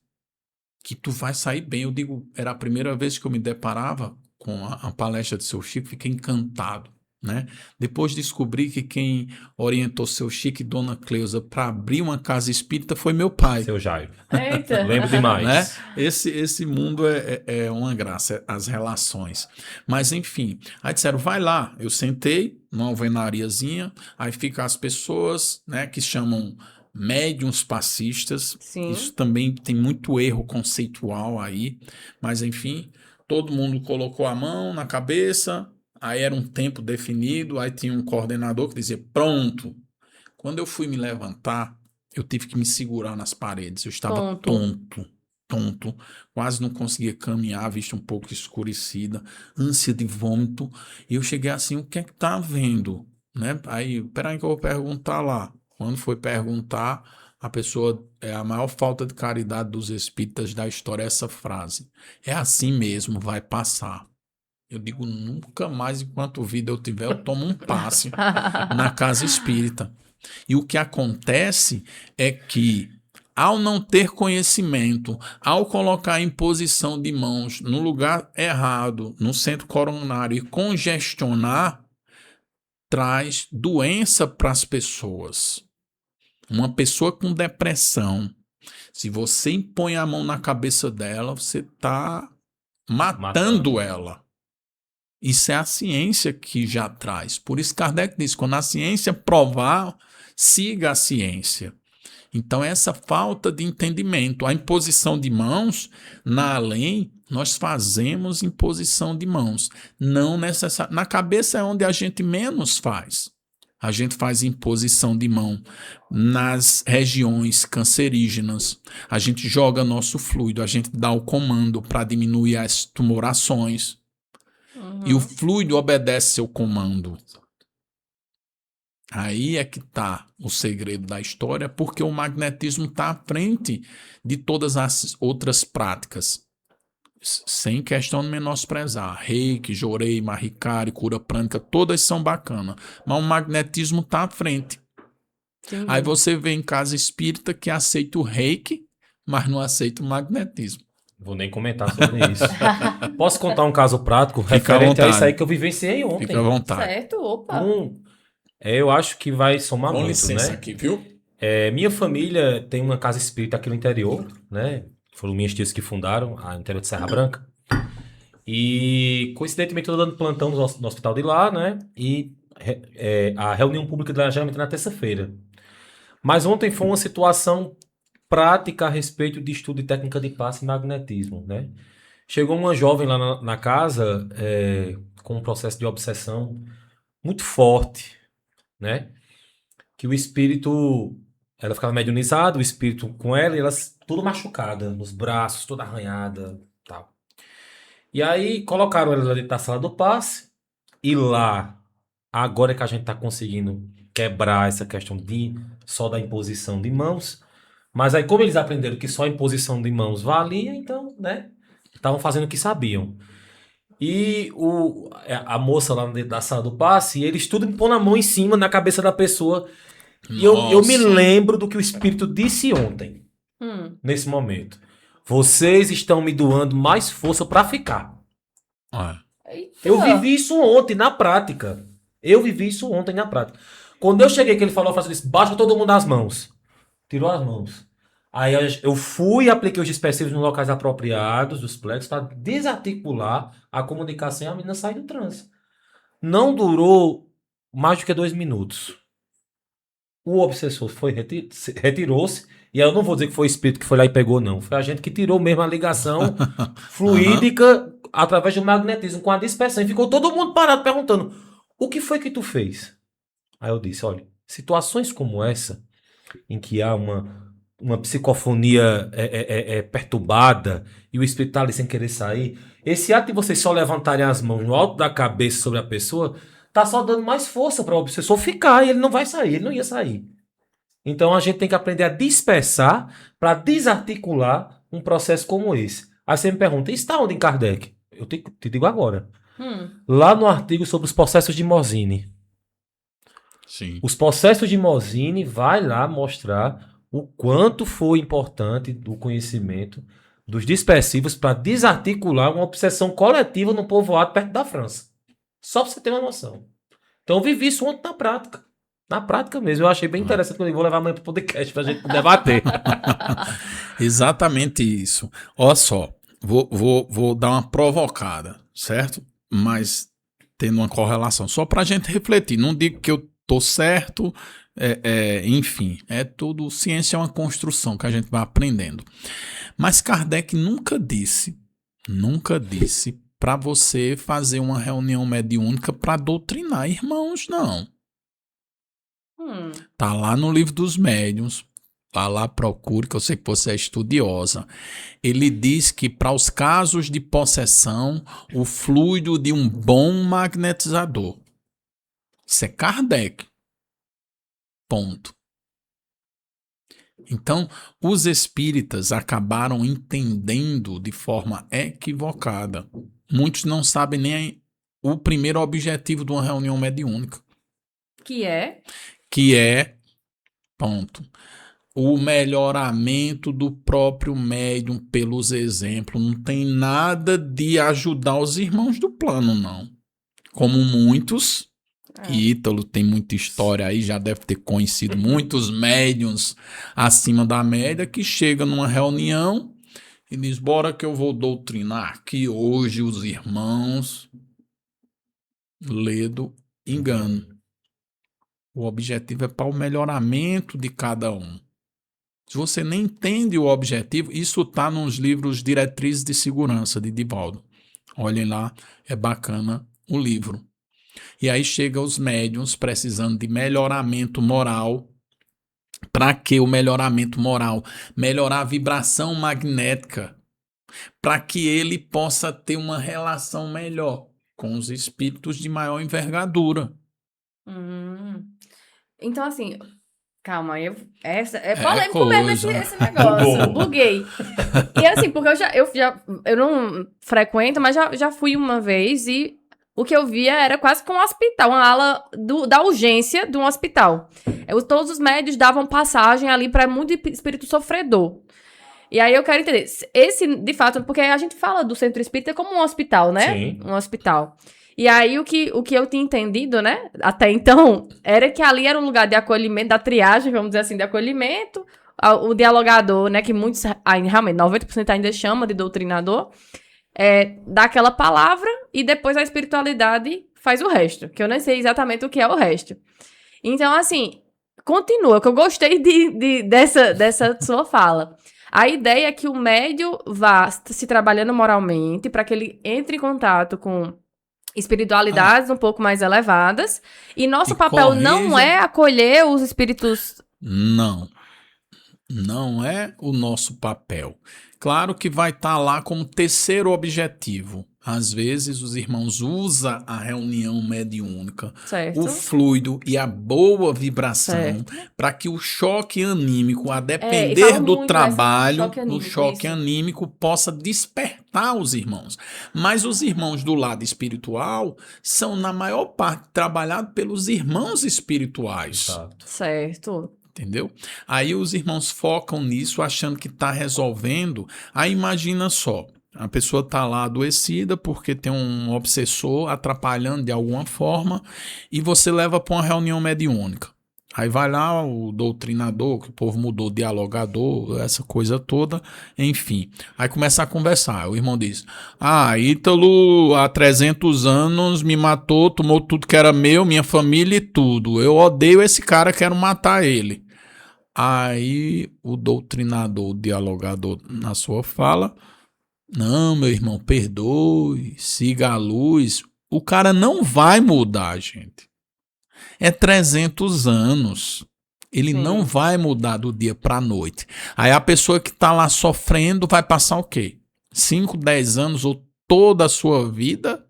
que tu vai sair bem. Eu digo, era a primeira vez que eu me deparava com a palestra de seu Chico, fiquei encantado, né? Depois descobri que quem orientou seu Chico e Dona Cleusa para abrir uma casa espírita foi meu pai. Seu Jairo. Eita. Lembro demais. Né? Esse mundo é uma graça, as relações. Mas enfim, aí disseram, vai lá. Eu sentei numa alvenariazinha, aí ficam as pessoas, né, que chamam médiuns passistas. Sim. Isso também tem muito erro conceitual aí, mas enfim, todo mundo colocou a mão na cabeça, aí era um tempo definido, aí tinha um coordenador que dizia, pronto. Quando eu fui me levantar, eu tive que me segurar nas paredes, eu estava tonto, quase não conseguia caminhar, a vista um pouco escurecida, ânsia de vômito, e eu cheguei assim, o que é que tá havendo? Né? Aí, peraí que eu vou perguntar lá. Quando foi perguntar, a pessoa, a maior falta de caridade dos espíritas da história é essa frase. É assim mesmo, vai passar. Eu digo, nunca mais, enquanto vida eu tiver, eu tomo um passe na casa espírita. E o que acontece é que, ao não ter conhecimento, ao colocar em posição de mãos no lugar errado, no centro coronário, e congestionar, traz doença para as pessoas. Uma pessoa com depressão, se você impõe a mão na cabeça dela, você está matando ela. Isso é a ciência que já traz. Por isso Kardec diz, quando a ciência provar, siga a ciência. Então, essa falta de entendimento, a imposição de mãos, na lei, nós fazemos imposição de mãos. Não necessariamente. Na cabeça é onde a gente menos faz. A gente faz imposição de mão nas regiões cancerígenas. A gente joga nosso fluido, a gente dá o comando para diminuir as tumorações. E o fluido obedece seu comando. Aí é que está o segredo da história, porque o magnetismo está à frente de todas as outras práticas. Sem questão de menosprezar. Reiki, Jorei, Mahikari, cura prânica, todas são bacanas. Mas o magnetismo está à frente. Sim. Aí você vê em casa espírita que aceita o Reiki, mas não aceita o magnetismo. Vou nem comentar sobre isso. Posso contar um caso prático Fica à referente a isso vontade. aí que eu vivenciei ontem? Fica à vontade. Certo, opa. Eu acho que vai somar Com muito, licença né? aqui, viu? Minha família tem uma casa espírita aqui no interior, né? Foram minhas tias que fundaram, a interior de Serra Branca. E, coincidentemente, eu tô dando plantão no hospital de lá, né? E a reunião pública de lá geralmente é na terça-feira. Mas ontem foi uma situação prática a respeito de estudo de técnica de passe e magnetismo, né? Chegou uma jovem lá na casa com um processo de obsessão muito forte, né? Que o espírito, ela ficava mediunizada, o espírito com ela, e ela tudo machucada, nos braços, toda arranhada, tal. E aí colocaram ela dentro da sala do passe, e lá, agora que a gente está conseguindo quebrar essa questão só da imposição de mãos, mas aí como eles aprenderam que só a imposição de mãos valia, então, né, estavam fazendo o que sabiam. E a moça lá dentro da sala do passe, eles tudo pondo a mão em cima, na cabeça da pessoa. E eu me lembro do que o espírito disse ontem, nesse momento. Vocês estão me doando mais força pra ficar. Eu vivi isso ontem na prática. Quando eu cheguei, que ele falou, eu disse, baixa todo mundo as mãos. Tirou as mãos. Aí eu fui e apliquei os dispersivos nos locais apropriados, dos plexos, para desarticular a comunicação e a menina sair do transe. Não durou mais do que 2 minutos. O obsessor retirou-se, e aí eu não vou dizer que foi o espírito que foi lá e pegou, não. Foi a gente que tirou mesmo a ligação fluídica através do magnetismo com a dispersão. E ficou todo mundo parado perguntando, o que foi que tu fez? Aí eu disse, olha, situações como essa, em que há uma psicofonia perturbada e o espírito está ali sem querer sair, esse ato de vocês só levantarem as mãos no alto da cabeça sobre a pessoa tá só dando mais força para o obsessor ficar e ele não vai sair, ele não ia sair. Então a gente tem que aprender a dispersar para desarticular um processo como esse. Aí você me pergunta, isso está onde em Kardec? Eu te digo agora. Lá no artigo sobre os processos de Morzine. Sim. Os processos de Morzine vai lá mostrar o quanto foi importante o conhecimento dos dispersivos para desarticular uma obsessão coletiva no povoado perto da França. Só para você ter uma noção. Então eu vivi isso ontem na prática. Na prática mesmo. Eu achei bem interessante quando eu vou levar amanhã para o podcast para a gente debater. Exatamente isso. Olha só, vou dar uma provocada, certo? Mas tendo uma correlação. Só para a gente refletir. Não digo que eu tô certo, enfim, tudo, ciência é uma construção que a gente vai aprendendo. Mas Kardec nunca disse para você fazer uma reunião mediúnica para doutrinar irmãos, não. Tá lá no livro dos médiuns, tá lá, procure, que eu sei que você é estudiosa. Ele diz que para os casos de possessão, o fluido de um bom magnetizador. Isso é Kardec. Ponto. Então, os espíritas acabaram entendendo de forma equivocada. Muitos não sabem nem o primeiro objetivo de uma reunião mediúnica. Que é, ponto, o melhoramento do próprio médium pelos exemplos. Não tem nada de ajudar os irmãos do plano, não. Como muitos... Ítalo tem muita história aí, já deve ter conhecido muitos médiuns acima da média que chega numa reunião e diz, bora que eu vou doutrinar aqui hoje os irmãos. ledo engano. O objetivo é para o melhoramento de cada um. Se você nem entende o objetivo, isso está nos livros Diretrizes de Segurança, de Divaldo. Olhem lá, é bacana o livro. E aí chega os médiuns precisando de melhoramento moral. Para que o melhoramento moral? Melhorar a vibração magnética, para que ele possa ter uma relação melhor com os espíritos de maior envergadura. Então, assim, calma, é polêmico mesmo esse coisa. negócio. Buguei. E assim, porque eu não frequento, mas já fui uma vez e o que eu via era quase que um hospital, uma ala da urgência de um hospital. Todos os médios davam passagem ali para muito espírito sofredor. E aí eu quero entender, esse, de fato, porque a gente fala do centro espírita como um hospital, né? Sim. Um hospital. E aí o que eu tinha entendido, né, até então, era que ali era um lugar de acolhimento, da triagem, vamos dizer assim, de acolhimento, o dialogador, né, que muitos, realmente, 90% ainda chama de doutrinador, dá aquela palavra e depois a espiritualidade faz o resto, que eu nem sei exatamente o que é o resto. Então, assim, continua, que eu gostei dessa sua fala. A ideia é que o médium vá se trabalhando moralmente para que ele entre em contato com espiritualidades um pouco mais elevadas. E nosso papel não é acolher os espíritos... Não. Não é o nosso papel. Claro que vai estar lá como terceiro objetivo. Às vezes os irmãos usam a reunião mediúnica, Certo. o fluido e a boa vibração para que o choque anímico, a depender do trabalho, do choque anímico, possa despertar os irmãos. Mas os irmãos do lado espiritual são, na maior parte, trabalhados pelos irmãos espirituais. Exato. Certo. Entendeu? Aí os irmãos focam nisso, achando que está resolvendo. Aí imagina só, a pessoa está lá adoecida porque tem um obsessor atrapalhando de alguma forma e você leva para uma reunião mediúnica. Aí vai lá o doutrinador, que o povo mudou, dialogador, essa coisa toda, enfim. Aí começa a conversar. O irmão diz, Ítalo há 300 anos me matou, tomou tudo que era meu, minha família e tudo. Eu odeio esse cara, quero matar ele. Aí o doutrinador, o dialogador, na sua fala, não, meu irmão, perdoe, siga a luz. O cara não vai mudar, gente. É 300 anos. Ele não vai mudar do dia para a noite. Aí a pessoa que está lá sofrendo vai passar o quê? 5, 10 anos ou toda a sua vida?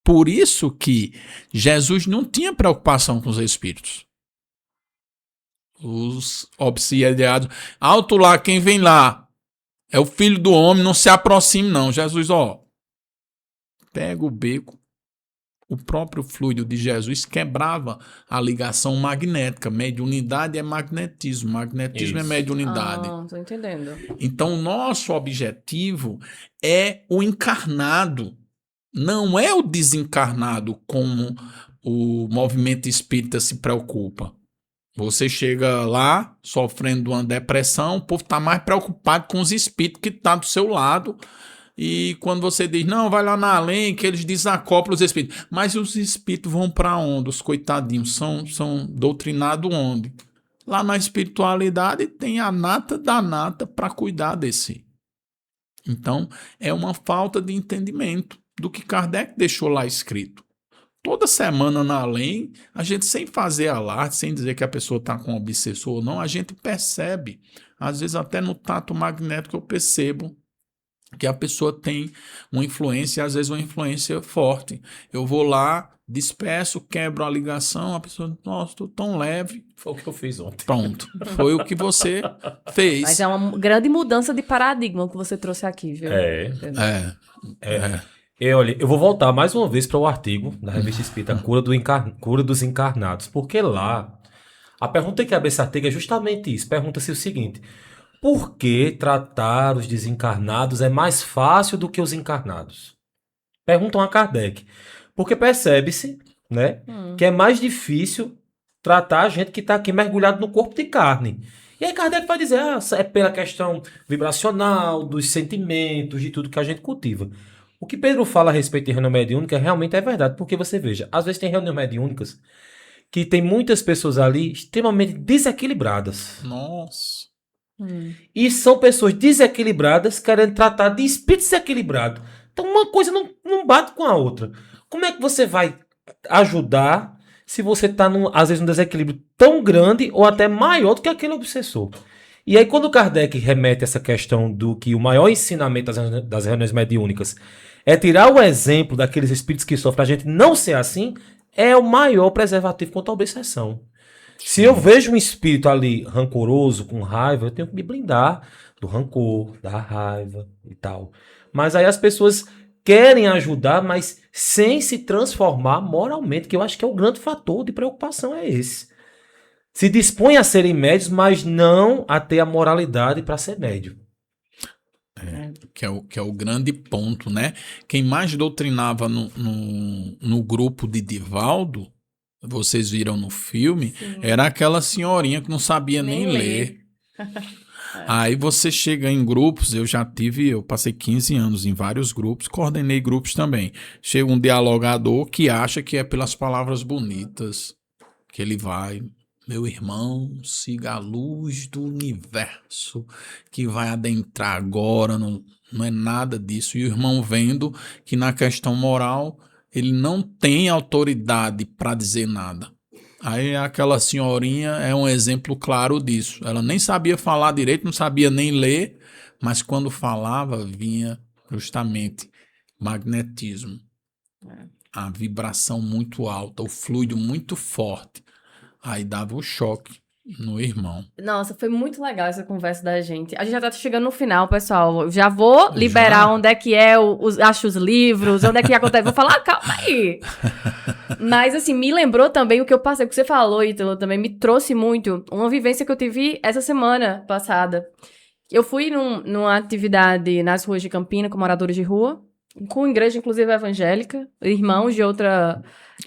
Por isso que Jesus não tinha preocupação com os espíritos. Os obsidiados. Alto lá, quem vem lá? É o filho do homem, não se aproxime não. Jesus, pega o beco. O próprio fluido de Jesus quebrava a ligação magnética. Mediunidade é magnetismo. Magnetismo é mediunidade. Tô entendendo. Então, o nosso objetivo é o encarnado. Não é o desencarnado como o movimento espírita se preocupa. Você chega lá, sofrendo de uma depressão, o povo está mais preocupado com os espíritos que estão do seu lado. E quando você diz, não, vai lá na além, que eles desacoplam os espíritos. Mas os espíritos vão para onde? Os coitadinhos são doutrinados onde? Lá na espiritualidade tem a nata da nata para cuidar desse. Então, é uma falta de entendimento do que Kardec deixou lá escrito. Toda semana na além, a gente sem fazer alarde, sem dizer que a pessoa está com obsessor ou não, a gente percebe. Às vezes até no tato magnético eu percebo que a pessoa tem uma influência, às vezes uma influência forte. Eu vou lá, despeço, quebro a ligação, a pessoa, nossa, estou tão leve. Foi o que eu fiz ontem. Pronto, foi o que você fez. Mas é uma grande mudança de paradigma que você trouxe aqui, viu? Olha, eu vou voltar mais uma vez para o artigo da Revista Espírita Cura dos Encarnados, porque lá a pergunta que abre esse artigo é justamente isso. Pergunta-se o seguinte: por que tratar os desencarnados é mais fácil do que os encarnados? Perguntam a Kardec. Porque percebe-se, né, que é mais difícil tratar a gente que está aqui mergulhado no corpo de carne. E aí Kardec vai dizer, é pela questão vibracional, dos sentimentos, de tudo que a gente cultiva. O que Pedro fala a respeito de reunião mediúnica realmente é verdade, porque você veja, às vezes tem reuniões mediúnicas que tem muitas pessoas ali extremamente desequilibradas. Nossa. E são pessoas desequilibradas querendo tratar de espírito desequilibrado. Então uma coisa não bate com a outra. Como é que você vai ajudar se você está, às vezes, num desequilíbrio tão grande ou até maior do que aquele obsessor? E aí, quando Kardec remete essa questão do que o maior ensinamento das reuniões mediúnicas é tirar o exemplo daqueles espíritos que sofrem, a gente não ser assim, é o maior preservativo contra a obsessão. Se eu vejo um espírito ali rancoroso, com raiva, eu tenho que me blindar do rancor, da raiva e tal. Mas aí as pessoas querem ajudar, mas sem se transformar moralmente, que eu acho que é o grande fator de preocupação, é esse. Se dispõe a serem médios, mas não a ter a moralidade para ser médio. Que é o grande ponto, né? Quem mais doutrinava no grupo de Divaldo, vocês viram no filme, era aquela senhorinha que não sabia nem ler. Aí você chega em grupos, eu passei 15 anos em vários grupos, coordenei grupos também. Chega um dialogador que acha que é pelas palavras bonitas que ele vai... Meu irmão, siga a luz do universo que vai adentrar agora, não é nada disso. E o irmão vendo que na questão moral ele não tem autoridade para dizer nada. Aí aquela senhorinha é um exemplo claro disso. Ela nem sabia falar direito, não sabia nem ler, mas quando falava vinha justamente magnetismo. A vibração muito alta, o fluido muito forte. Aí dava o choque no irmão. Nossa, foi muito legal essa conversa da gente. A gente já tá chegando no final, pessoal. Eu já vou liberar onde é que acho os livros, onde é que acontece. Vou falar, calma aí. Mas, assim, me lembrou também o que eu passei, o que você falou, Ítalo, também me trouxe muito uma vivência que eu tive essa semana passada. Eu fui numa atividade nas ruas de Campina com moradores de rua, com igreja, inclusive, evangélica, irmãos de outra...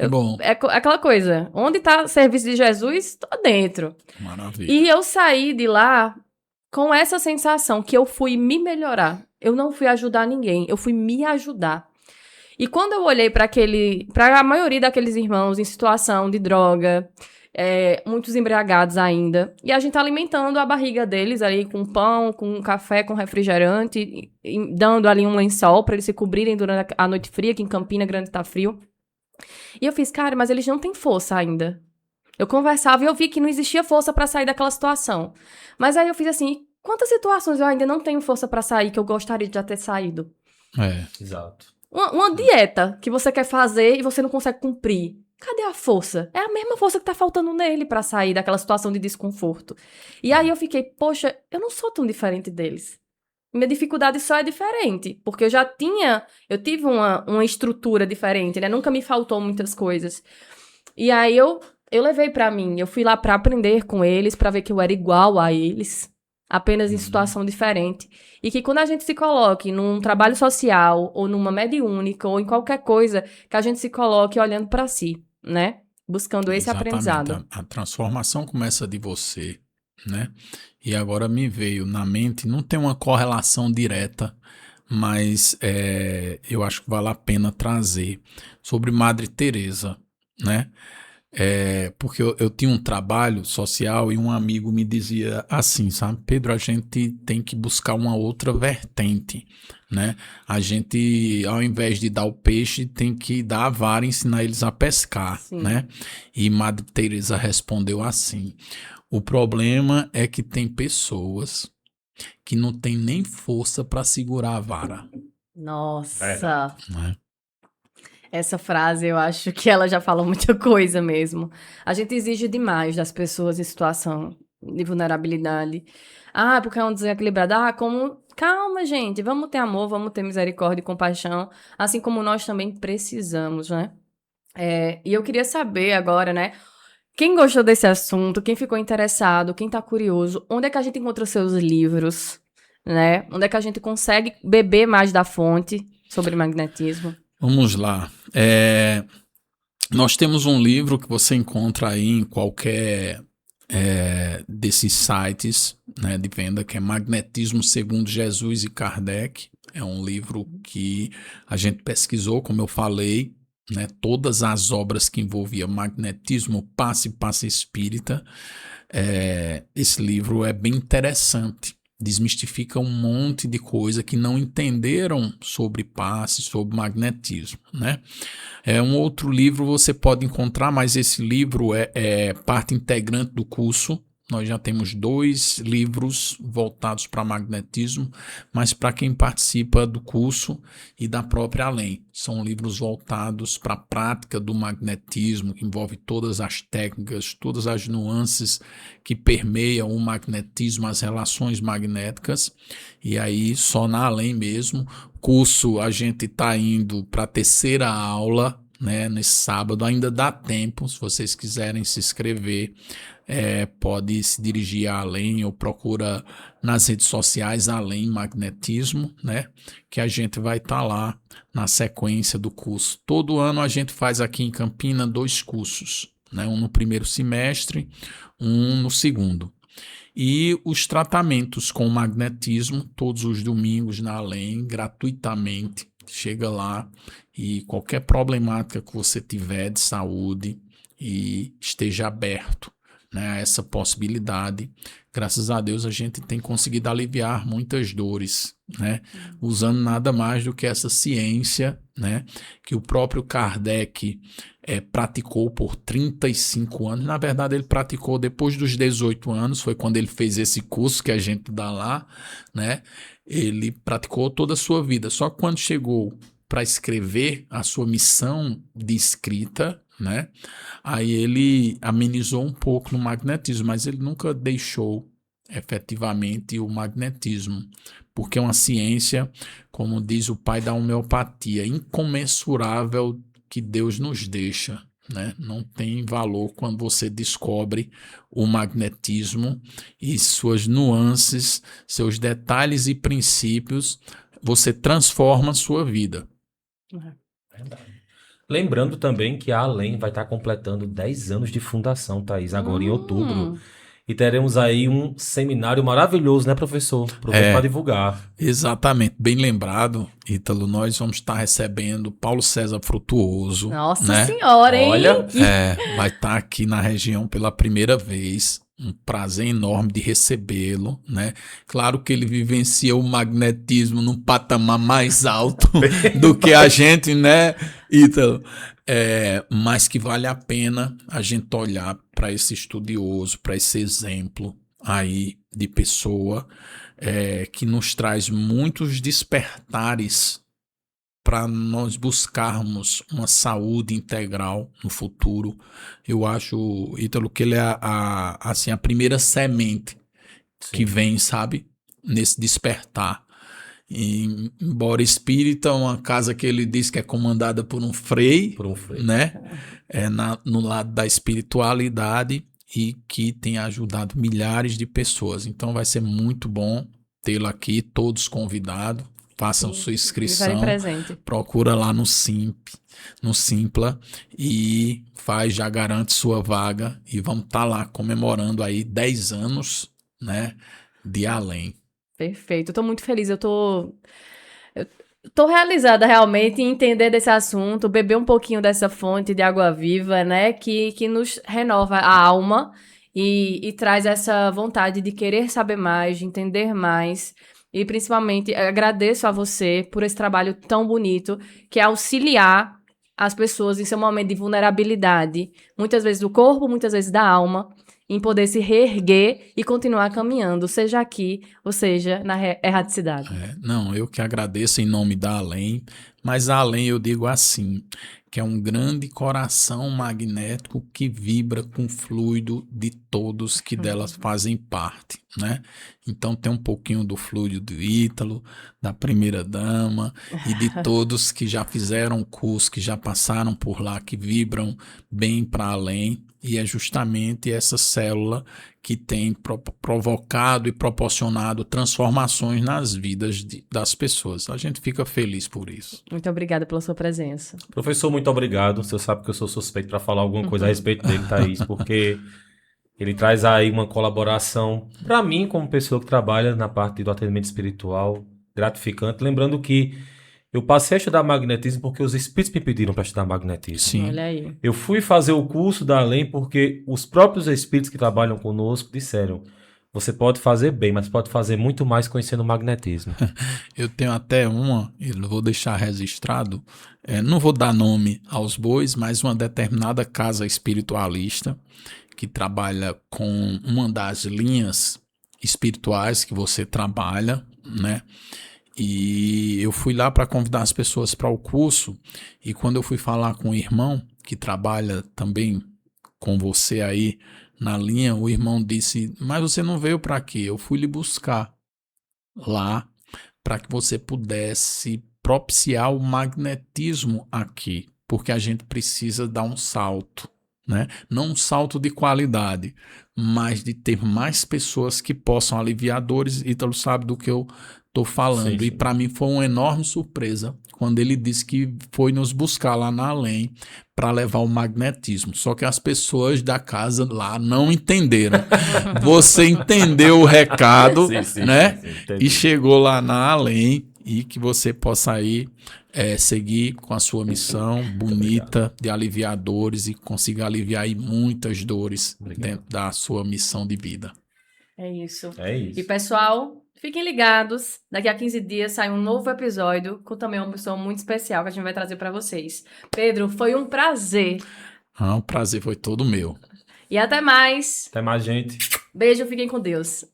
Bom. É aquela coisa, onde tá o serviço de Jesus, tô dentro. Maravilha. E eu saí de lá com essa sensação que eu fui me melhorar. Eu não fui ajudar ninguém, eu fui me ajudar. E quando eu olhei para a maioria daqueles irmãos em situação de droga, muitos embriagados ainda, e a gente alimentando a barriga deles ali com pão, com café, com refrigerante, e dando ali um lençol para eles se cobrirem durante a noite fria, que em Campina Grande tá frio. E eu fiz, cara, mas eles não têm força ainda. Eu conversava e eu vi que não existia força pra sair daquela situação. Mas aí eu fiz assim, quantas situações eu ainda não tenho força pra sair que eu gostaria de já ter saído? Exato. Uma dieta que você quer fazer e você não consegue cumprir. Cadê a força? É a mesma força que tá faltando nele pra sair daquela situação de desconforto. E aí eu fiquei, poxa, eu não sou tão diferente deles. Minha dificuldade só é diferente, porque eu tive uma estrutura diferente, né? Nunca me faltou muitas coisas. E aí eu levei pra mim, eu fui lá pra aprender com eles, pra ver que eu era igual a eles, apenas em situação diferente. E que quando a gente se coloque num trabalho social, ou numa mediúnica, ou em qualquer coisa, que a gente se coloque olhando pra si, né? Buscando esse aprendizado. A transformação começa de você, né? E agora me veio na mente, não tem uma correlação direta, mas eu acho que vale a pena trazer sobre Madre Teresa, né? Porque eu tinha um trabalho social e um amigo me dizia assim, sabe? Pedro, a gente tem que buscar uma outra vertente, né? A gente, ao invés de dar o peixe, tem que dar a vara e ensinar eles a pescar, né? E Madre Teresa respondeu assim: o problema é que tem pessoas que não tem nem força para segurar a vara. Nossa! Né? Essa frase, eu acho que ela já fala muita coisa mesmo. A gente exige demais das pessoas em situação de vulnerabilidade. Porque é um desequilibrado. Calma, gente, vamos ter amor, vamos ter misericórdia e compaixão, assim como nós também precisamos, né? E eu queria saber agora, né? Quem gostou desse assunto, quem ficou interessado, quem tá curioso, onde é que a gente encontra seus livros, né? Onde é que a gente consegue beber mais da fonte sobre magnetismo? Vamos lá. Nós temos um livro que você encontra aí em qualquer desses sites, né, de venda, que é Magnetismo segundo Jesus e Kardec. É um livro que a gente pesquisou, como eu falei, né, todas as obras que envolviam magnetismo, passe espírita. Esse livro é bem interessante. Desmistifica um monte de coisa que não entenderam sobre passe, sobre magnetismo, né? Um outro livro você pode encontrar, mas esse livro é parte integrante do curso. Nós já temos 2 livros voltados para magnetismo, mas para quem participa do curso e da própria Além. São livros voltados para a prática do magnetismo, que envolve todas as técnicas, todas as nuances que permeiam o magnetismo, as relações magnéticas. E aí, só na Além mesmo. Curso, a gente está indo para a 3ª aula, né, nesse sábado. Ainda dá tempo, se vocês quiserem se inscrever. Pode se dirigir a Além ou procura nas redes sociais Além Magnetismo, né? Que a gente vai estar lá na sequência do curso. Todo ano a gente faz aqui em Campina 2 cursos, né? Um no primeiro semestre, um no segundo. E os tratamentos com magnetismo, todos os domingos na Além, gratuitamente. Chega lá e qualquer problemática que você tiver de saúde e esteja aberto, né, a essa possibilidade. Graças a Deus a gente tem conseguido aliviar muitas dores, né, usando nada mais do que essa ciência, né, que o próprio Kardec praticou por 35 anos. Na verdade, ele praticou depois dos 18 anos, foi quando ele fez esse curso que a gente dá lá, né, ele praticou toda a sua vida. Só que quando chegou para escrever a sua missão de escrita, né, aí ele amenizou um pouco no magnetismo, mas ele nunca deixou efetivamente o magnetismo, porque é uma ciência, como diz o pai da homeopatia, incomensurável que Deus nos deixa, né? Não tem valor quando você descobre o magnetismo e suas nuances, seus detalhes e princípios, você transforma a sua vida. Verdade. Lembrando também que a Além vai estar completando 10 anos de fundação, Thaís, agora em outubro. E teremos aí um seminário maravilhoso, né, professor? Aproveita para divulgar. Exatamente, bem lembrado, Ítalo. Nós vamos estar recebendo Paulo César Frutuoso. Nossa, né? Senhora, hein? Olha, Vai estar aqui na região pela primeira vez. Um prazer enorme de recebê-lo, né? Claro que ele vivencia o magnetismo num patamar mais alto do que a gente, né, Ítalo? Mas que vale a pena a gente olhar para esse estudioso, para esse exemplo aí de pessoa que nos traz muitos despertares para nós buscarmos uma saúde integral no futuro. Eu acho, Ítalo, que ele é a primeira semente que vem, sabe, nesse despertar. E, embora espírita, é uma casa que ele diz que é comandada por um frei, né? No lado da espiritualidade e que tem ajudado milhares de pessoas. Então vai ser muito bom tê-lo aqui, todos convidados. Façam sua inscrição, procura lá no Simpla e já garante sua vaga e vamos estar lá comemorando aí 10 anos, né, de Além. Perfeito, eu tô muito feliz, eu tô realizada realmente em entender desse assunto, beber um pouquinho dessa fonte de água viva, né, que nos renova a alma e traz essa vontade de querer saber mais, de entender mais. E principalmente agradeço a você por esse trabalho tão bonito, que é auxiliar as pessoas em seu momento de vulnerabilidade, muitas vezes do corpo, muitas vezes da alma, em poder se reerguer e continuar caminhando, seja aqui ou seja na erraticidade. Não, eu que agradeço em nome da Além, mas a Além eu digo assim, que é um grande coração magnético que vibra com o fluido de todos que delas fazem parte, né? Então tem um pouquinho do fluido do Ítalo, da primeira dama e de todos que já fizeram o curso, que já passaram por lá, que vibram bem para Além. E é justamente essa célula que tem provocado e proporcionado transformações nas vidas das pessoas. A gente fica feliz por isso. Muito obrigada pela sua presença. Professor, muito obrigado. Você sabe que eu sou suspeito para falar alguma coisa a respeito dele, Thaís, porque ele traz aí uma colaboração para mim, como pessoa que trabalha na parte do atendimento espiritual, gratificante. Lembrando que eu passei a estudar magnetismo porque os espíritos me pediram para estudar magnetismo. Sim. Olha aí. Eu fui fazer o curso da Além porque os próprios espíritos que trabalham conosco disseram: você pode fazer bem, mas pode fazer muito mais conhecendo o magnetismo. Eu tenho até uma, e vou deixar registrado, não vou dar nome aos bois, mas uma determinada casa espiritualista que trabalha com uma das linhas espirituais que você trabalha, né? E eu fui lá para convidar as pessoas para o curso, e quando eu fui falar com o irmão, que trabalha também com você aí na linha, o irmão disse: mas você não veio para quê? Eu fui lhe buscar lá para que você pudesse propiciar o magnetismo aqui, porque a gente precisa dar um salto, né? Não um salto de qualidade, mas de ter mais pessoas que possam aliviar dores. Ítalo sabe do que eu estou falando. Sim, E sim. para mim foi uma enorme surpresa quando ele disse que foi nos buscar lá na Além para levar o magnetismo. Só que as pessoas da casa lá não entenderam. Você entendeu o recado, né? Entendi. E chegou lá na Além, e que você possa aí seguir com a sua missão bonita de aliviar dores e consiga aliviar aí muitas dores dentro da sua missão de vida. É isso. É isso. E pessoal, fiquem ligados. Daqui a 15 dias sai um novo episódio com também uma pessoa muito especial que a gente vai trazer para vocês. Pedro, foi um prazer. O prazer foi todo meu. E até mais. Até mais, gente. Beijo, fiquem com Deus.